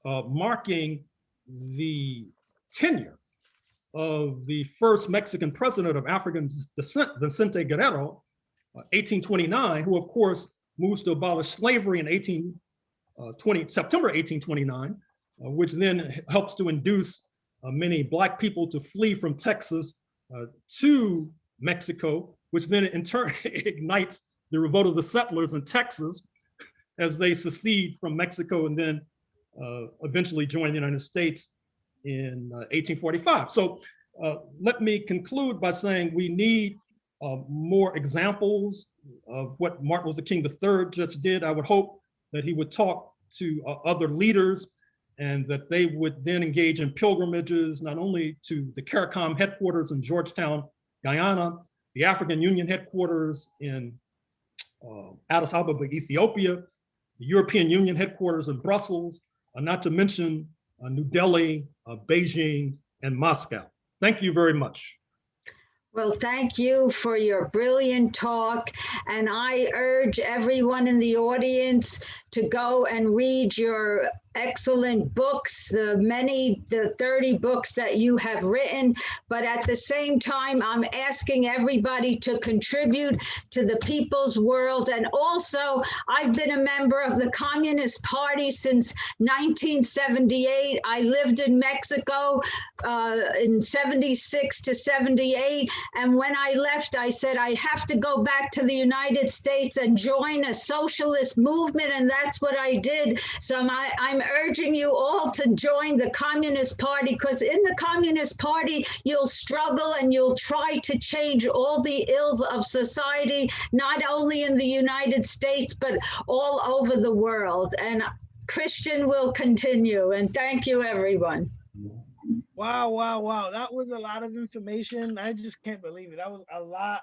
marking the tenure of the first Mexican president of African descent, Vicente Guerrero, 1829, who of course moves to abolish slavery in September 1829, which then helps to induce many Black people to flee from Texas to Mexico, which then in turn ignites the revolt of the settlers in Texas as they secede from Mexico and then eventually join the United States in 1845. So let me conclude by saying we need more examples of what Martin Luther King III just did. I would hope that he would talk to other leaders and that they would then engage in pilgrimages, not only to the CARICOM headquarters in Georgetown, Guyana, the African Union headquarters in Addis Ababa, Ethiopia, the European Union headquarters in Brussels, not to mention New Delhi, Beijing, and Moscow. Thank you very much. Well, thank you for your brilliant talk. And I urge everyone in the audience to go and read your excellent books, the 30 books that you have written. But at the same time, I'm asking everybody to contribute to the people's world. And also, I've been a member of the Communist Party since 1978. I lived in Mexico in 76 to 78. And when I left, I said, I have to go back to the United States and join a socialist movement. And that's what I did. So I'm urging you all to join the Communist Party, because in the Communist Party, you'll struggle and you'll try to change all the ills of society, not only in the United States, but all over the world. And Christian will continue, and thank you, everyone. Wow, wow, wow. That was a lot of information. I just can't believe it. That was a lot.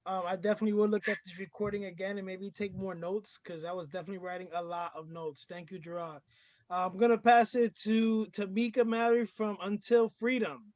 I definitely will look at this recording again and maybe take more notes because I was definitely writing a lot of notes. Thank you, Gerard. I'm gonna pass it to Tamika Mallory from Until Freedom.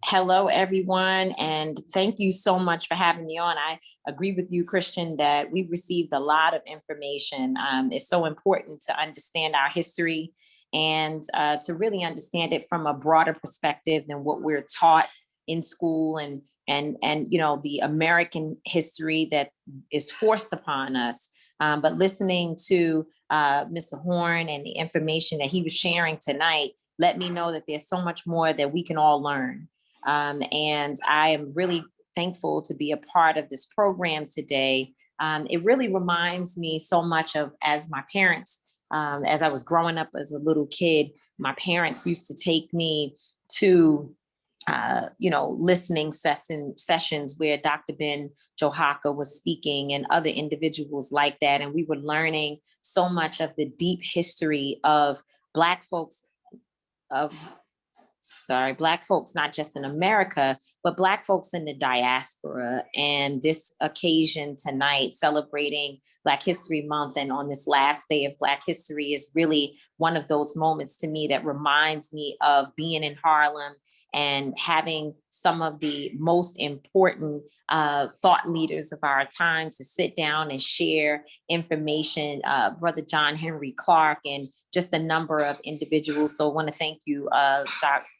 Hello, everyone, and thank you so much for having me on. I agree with you, Christian, that we've received a lot of information. It's so important to understand our history and to really understand it from a broader perspective than what we're taught in school and the American history that is forced upon us. But listening to Mr. Horne and the information that he was sharing tonight, let me know that there's so much more that we can all learn. And I am really thankful to be a part of this program today. It really reminds me so much of as my parents, as I was growing up as a little kid, my parents used to take me to listening sessions where Dr. Ben Johaka was speaking and other individuals like that. And we were learning so much of the deep history of Black folks, Black folks, not just in America, but Black folks in the diaspora. And this occasion tonight, celebrating Black History Month and on this last day of Black History, is really one of those moments to me that reminds me of being in Harlem and having some of the most important thought leaders of our time to sit down and share information, Brother John Henry Clark, and just a number of individuals. So I want to thank you,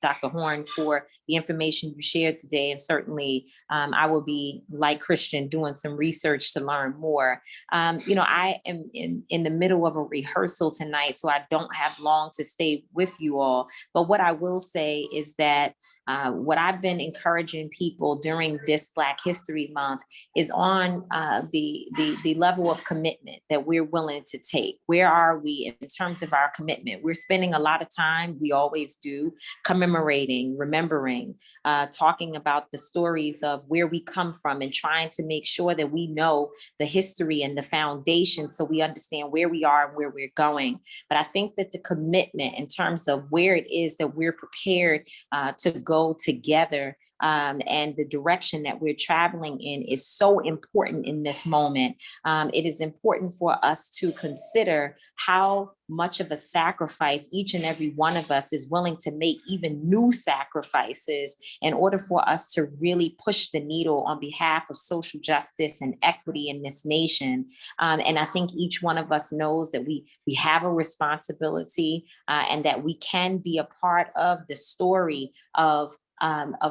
Dr. Horn, for the information you shared today. And certainly I will be, like Christian, doing some research to learn more. I am in the middle of a rehearsal tonight, so I don't have long to stay with you all. But what I will say is that what I've been encouraging people during this Black History Month is on the level of commitment that we're willing to take. Where are we in terms of our commitment? We're spending a lot of time, we always do, commemorating, remembering, talking about the stories of where we come from and trying to make sure that we know the history and the foundation so we understand where we are and where we're going. But I think that the commitment in terms of where it is that we're prepared to go together and the direction that we're traveling in is so important in this moment. It is important for us to consider how much of a sacrifice each and every one of us is willing to make, even new sacrifices, in order for us to really push the needle on behalf of social justice and equity in this nation. And I think each one of us knows that we have a responsibility and that we can be a part of the story of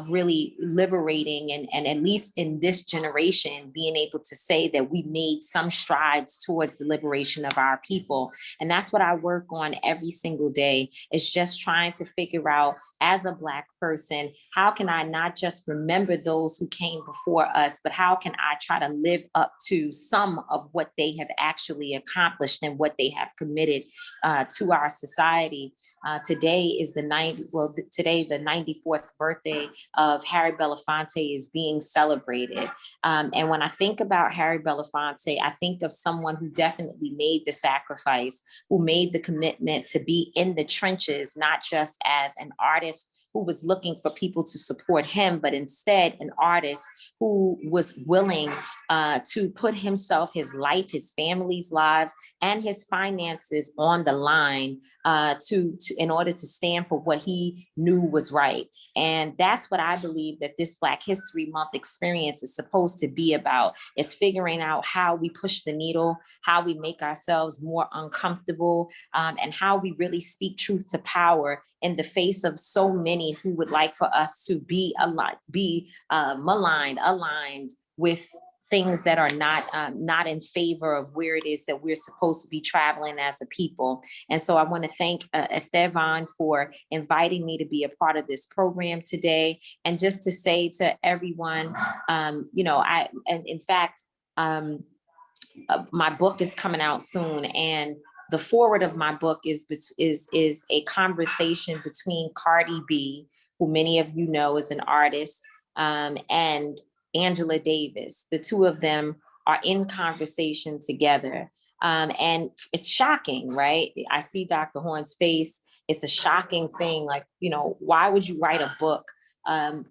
really liberating and at least in this generation, being able to say that we made some strides towards the liberation of our people. And that's what I work on every single day, is just trying to figure out, as a Black person, how can I not just remember those who came before us, but how can I try to live up to some of what they have actually accomplished and what they have committed to our society. Today is the 94th birthday of Harry Belafonte is being celebrated. And when I think about Harry Belafonte, I think of someone who definitely made the sacrifice, who made the commitment to be in the trenches, not just as an artist who was looking for people to support him, but instead an artist who was willing to put himself, his life, his family's lives, and his finances on the line in order to stand for what he knew was right. And that's what I believe that this Black History Month experience is supposed to be about, is figuring out how we push the needle, how we make ourselves more uncomfortable, and how we really speak truth to power in the face of so many who would like for us to be maligned, aligned with things that are not in favor of where it is that we're supposed to be traveling as a people. And so I want to thank Esteban for inviting me to be a part of this program today. And just to say to everyone, my book is coming out soon, and the forward of my book is a conversation between Cardi B, who many of you know is an artist, and Angela Davis. The two of them are in conversation together. And it's shocking, right? I see Dr. Horn's face. It's a shocking thing. Like, why would you write a book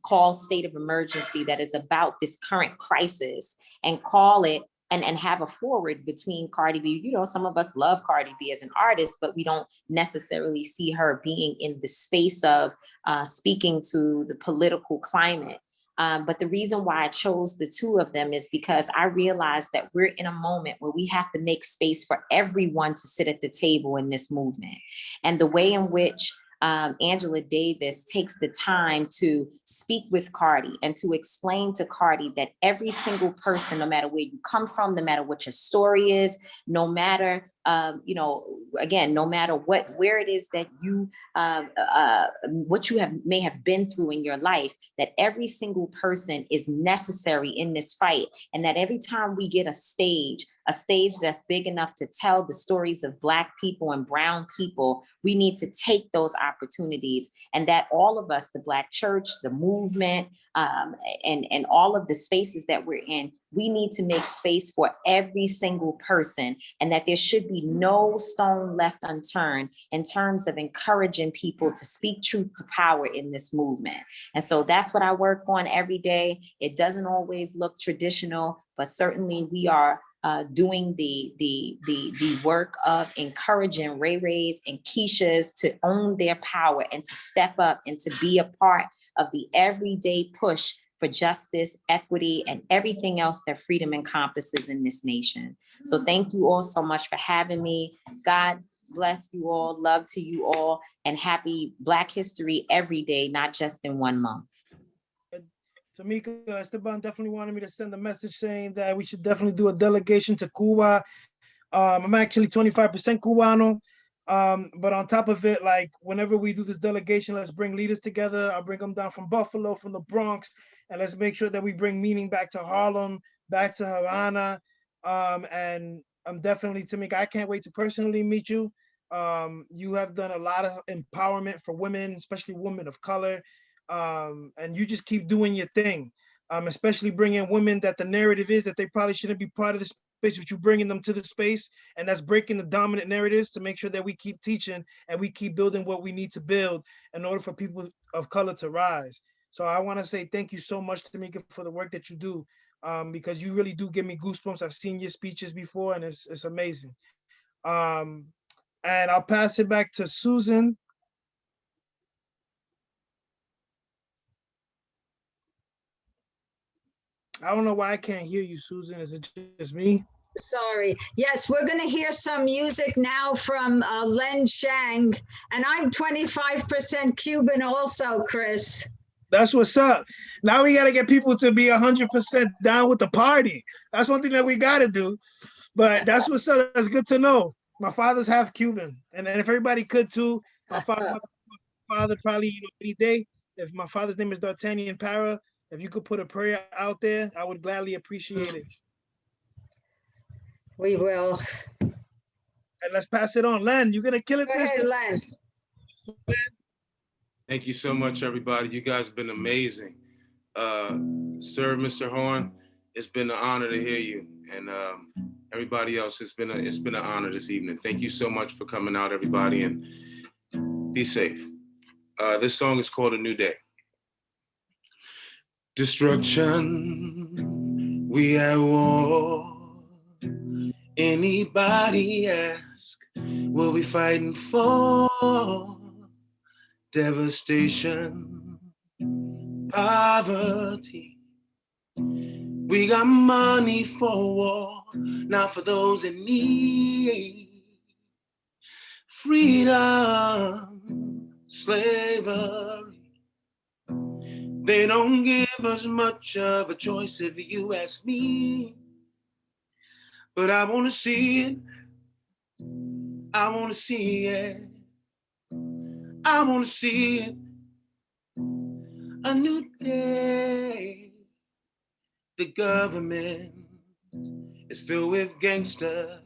called State of Emergency that is about this current crisis and call it and have a forward between Cardi B? Some of us love Cardi B as an artist, but we don't necessarily see her being in the space of speaking to the political climate. But the reason why I chose the two of them is because I realized that we're in a moment where we have to make space for everyone to sit at the table in this movement. And the way in which Angela Davis takes the time to speak with Cardi and to explain to Cardi that every single person, no matter where you come from, no matter what your story is, no matter, again, no matter where it is that you, what you may have been through in your life, that every single person is necessary in this fight. And that every time we get a stage that's big enough to tell the stories of Black people and brown people, we need to take those opportunities. And that all of us, the Black church, the movement, and all of the spaces that we're in, we need to make space for every single person, and that there should be no stone left unturned in terms of encouraging people to speak truth to power in this movement. And so that's what I work on every day. It doesn't always look traditional, but certainly we are doing the work of encouraging Ray Rays and Keishas to own their power and to step up and to be a part of the everyday push for justice, equity, and everything else that freedom encompasses in this nation. So thank you all so much for having me. God bless you all, love to you all, and happy Black History every day, not just in 1 month. Tamika, Esteban definitely wanted me to send a message saying that we should definitely do a delegation to Cuba. I'm actually 25% Cubano. But on top of it, like whenever we do this delegation, let's bring leaders together. I'll bring them down from Buffalo, from the Bronx, and let's make sure that we bring meaning back to Harlem, back to Havana. And I'm definitely, Tamika, I can't wait to personally meet you. You have done a lot of empowerment for women, especially women of color. And you just keep doing your thing, especially bringing women that the narrative is that they probably shouldn't be part of the space, but you bringing them to the space, and that's breaking the dominant narratives to make sure that we keep teaching and we keep building what we need to build in order for people of color to rise. So I want to say thank you so much, Tamika, for the work that you do, because you really do give me goosebumps. I've seen your speeches before, and it's amazing. And I'll pass it back to Susan. I don't know why I can't hear you, Susan. Is it just me? Sorry. Yes, we're going to hear some music now from Len Shang, and I'm 25% Cuban also, Chris. That's what's up. Now we got to get people to be 100% down with the party. That's one thing that we got to do. But that's what's up. That's good to know. My father's half Cuban, and if everybody could too, my father probably any day. If my father's name is D'Artagnan Para, if you could put a prayer out there, I would gladly appreciate it. We will. And let's pass it on. Len, you're going to kill it. Go ahead, Len. Thank you so much, everybody. You guys have been amazing. Sir, Mr. Horn, it's been an honor to hear you. And everybody else, it's been an honor this evening. Thank you so much for coming out, everybody, and be safe. This song is called A New Day. Destruction, we at war. Anybody ask, what we fighting for? Devastation, poverty. We got money for war, not for those in need. Freedom, slavery. They don't give us much of a choice if you ask me. But I wanna see it. I wanna see it. I wanna see it. A new day. The government is filled with gangsters.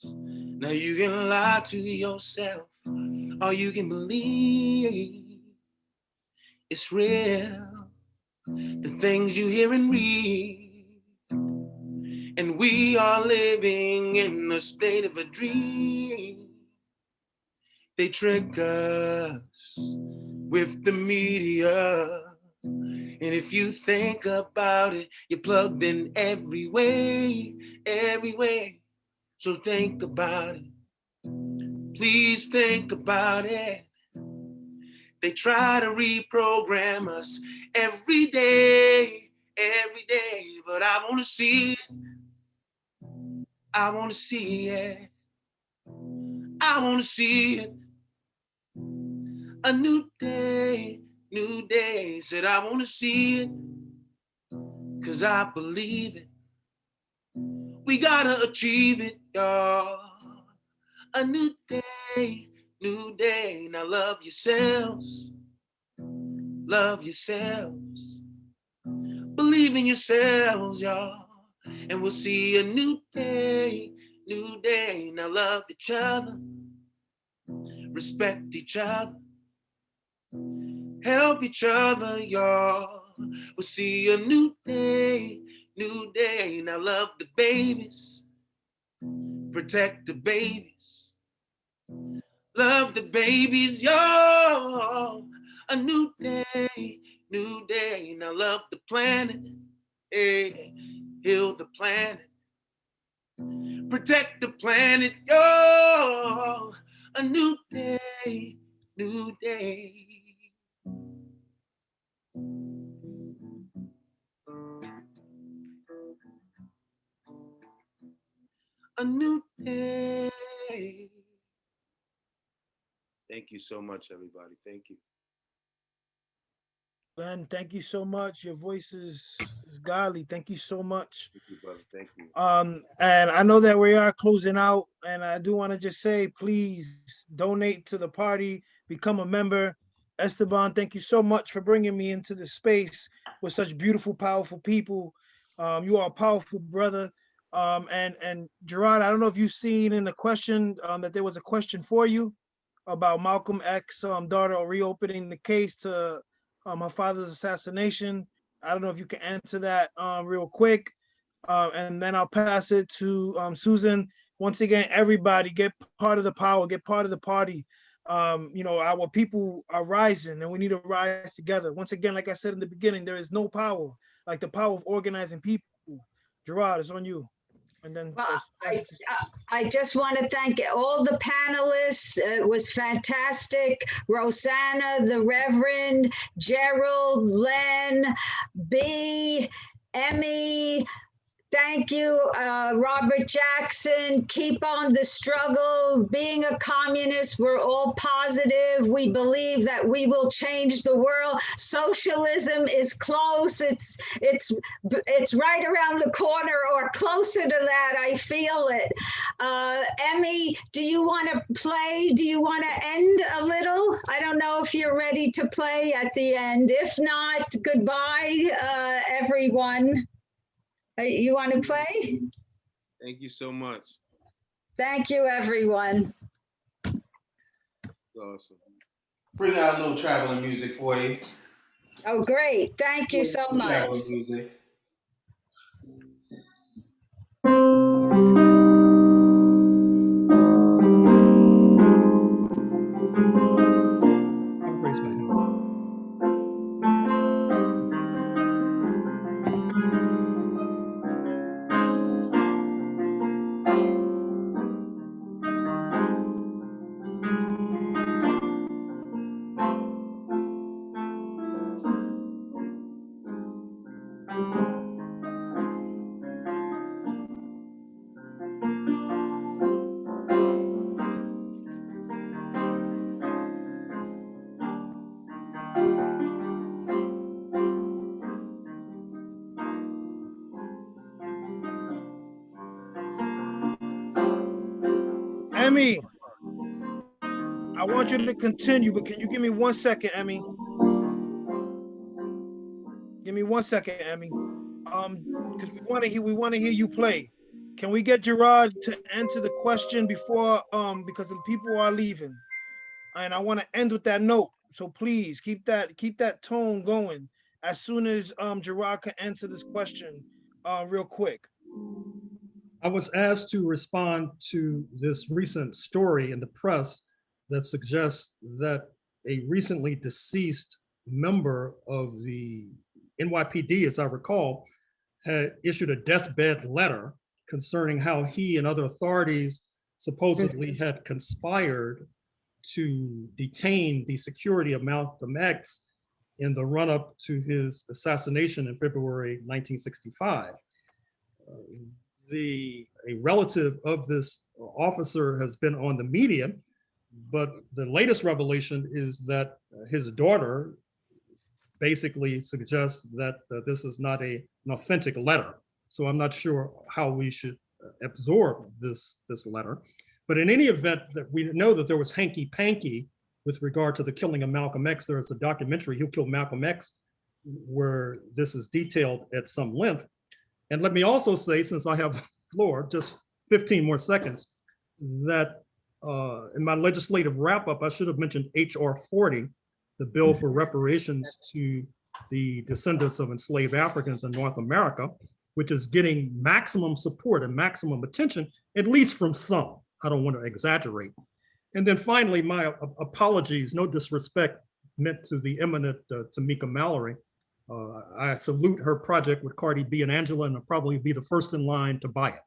Now you can lie to yourself, or you can believe it's real. The things you hear and read, and we are living in a state of a dream. They trick us with the media. And if you think about it, you're plugged in every way, every way. So think about it. Please think about it. They try to reprogram us every day, but I want to see it. I want to see it. I want to see it. A new day, said I want to see it. 'Cause I believe it. We gotta achieve it, y'all. A new day, now love yourselves. Love yourselves. Believe in yourselves, y'all. And we'll see a new day, now love each other. Respect each other. Help each other, y'all. We'll see a new day, now love the babies. Protect the babies. Love the babies, y'all. A new day, now love the planet. Hey, heal the planet. Protect the planet, y'all. A new day, a new day. Thank you so much, everybody. Thank you. Glenn, thank you so much. Your voice is godly. Thank you so much. Thank you, brother. Thank you. And I know that we are closing out, and I do want to just say, please donate to the party, become a member. Esteban, thank you so much for bringing me into this space with such beautiful, powerful people. You are a powerful brother. And Gerard, I don't know if you've seen in the question that there was a question for you about Malcolm X's daughter reopening the case to her father's assassination. I don't know if you can answer that real quick. And then I'll pass it to Susan. Once again, everybody get part of the power, get part of the party. Our people are rising and we need to rise together. Once again, like I said in the beginning, there is no power like the power of organizing people. Gerard, it's on you. And then Well, I just want to thank all the panelists. It was fantastic. Rosanna, the Reverend, Gerald, Len, B, Emmy. Thank you, Robert Jackson. Keep on the struggle. Being a communist, we're all positive. We believe that we will change the world. Socialism is close. It's right around the corner or closer to that. I feel it. Emmy, do you want to play? Do you want to end a little? I don't know if you're ready to play at the end. If not, goodbye, everyone. You want to play? Thank you so much. Thank you, everyone. Awesome. Bring out a little traveling music for you. Oh, great. Thank you so much. Traveling music. I'll raise my hand. Emmy, I want you to continue, but can you give me 1 second, Emmy? Give me 1 second, Emmy. Because we want to hear you play. Can we get Gerard to answer the question before because the people are leaving, and I want to end with that note. So please keep that tone going as soon as Gerard can answer this question real quick. I was asked to respond to this recent story in the press that suggests that a recently deceased member of the NYPD, as I recall, had issued a deathbed letter concerning how he and other authorities supposedly had conspired to detain the security of Malcolm X in the run-up to his assassination in February 1965. A relative of this officer has been on the media, but the latest revelation is that his daughter basically suggests that this is not an authentic letter. So I'm not sure how we should absorb this letter. But in any event, that we know that there was hanky-panky with regard to the killing of Malcolm X. There is a documentary, Who Killed Malcolm X, where this is detailed at some length. And let me also say, since I have the floor, just 15 more seconds, that in my legislative wrap-up, I should have mentioned HR 40, the bill for reparations to the descendants of enslaved Africans in North America, which is getting maximum support and maximum attention, at least from some. I don't want to exaggerate. And then finally, my apologies, no disrespect meant to the eminent Tamika Mallory. I salute her project with Cardi B and Angela, and I'll probably be the first in line to buy it.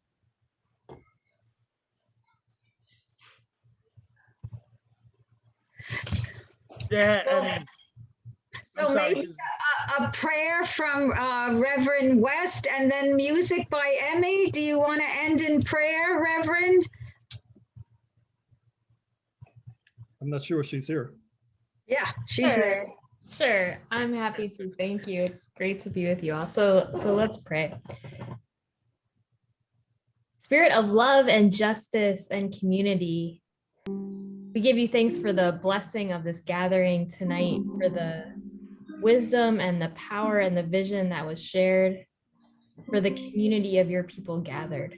Yeah, I mean, So I'm sorry, maybe a prayer from Reverend West and then music by Emmy. Do you want to end in prayer, Reverend? I'm not sure if she's here. Yeah, she's there. Sure, I'm happy to. Thank you. It's great to be with you all. So let's pray. Spirit of love and justice and community, we give you thanks for the blessing of this gathering tonight, for the wisdom and the power and the vision that was shared, for the community of your people gathered.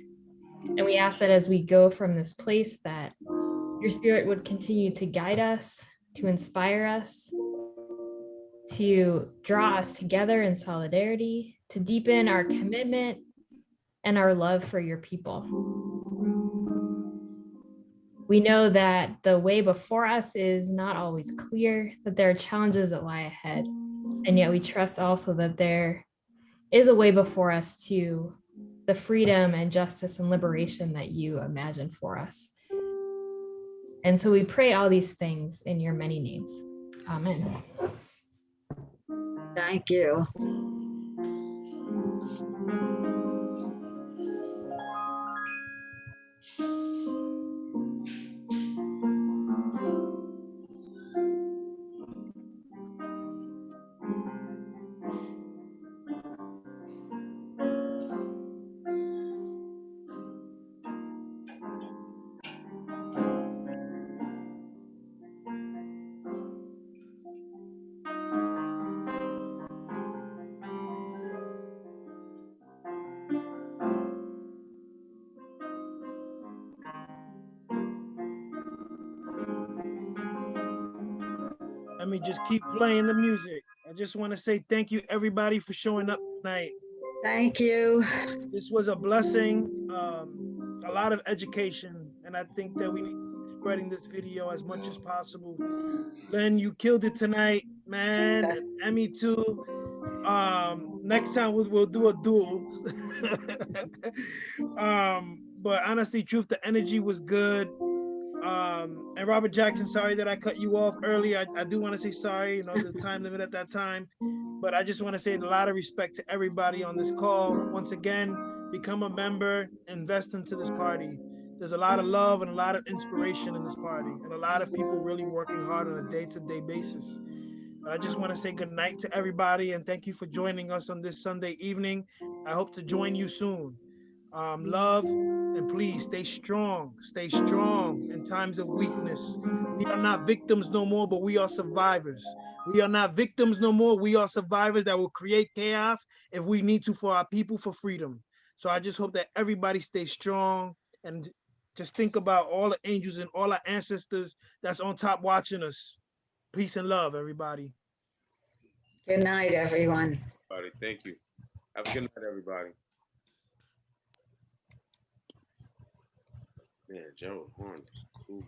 And we ask that as we go from this place, that your spirit would continue to guide us, to inspire us, to draw us together in solidarity, to deepen our commitment and our love for your people. We know that the way before us is not always clear, that there are challenges that lie ahead, and yet we trust also that there is a way before us to the freedom and justice and liberation that you imagine for us. And so we pray all these things in your many names. Amen. Thank you. let me just keep playing the music. I just want to say thank you, everybody, for showing up tonight. Thank you. This was a blessing, a lot of education, and I think that we need to be spreading this video as much as possible. Len, you killed it tonight, man, and Emmy too. Next time we'll do a duel. But honestly, truth, the energy was good. And Robert Jackson, sorry that I cut you off early. I do want to say sorry, you know, the time limit at that time. But I just want to say a lot of respect to everybody on this call. Once again, become a member, invest into this party. There's a lot of love and a lot of inspiration in this party, and a lot of people really working hard on a day-to-day basis. I just want to say good night to everybody, and thank you for joining us on this Sunday evening. I hope to join you soon. Love, and please stay strong in times of weakness. We are not victims no more, but we are survivors. We are not victims no more. We are survivors that will create chaos if we need to for our people, for freedom. So I just hope that everybody stays strong, and just think about all the angels and all our ancestors that's on top watching us. Peace and love, everybody. Good night, everyone. Thank you. Have a good night, everybody. Yeah, Gerald Horn was cool.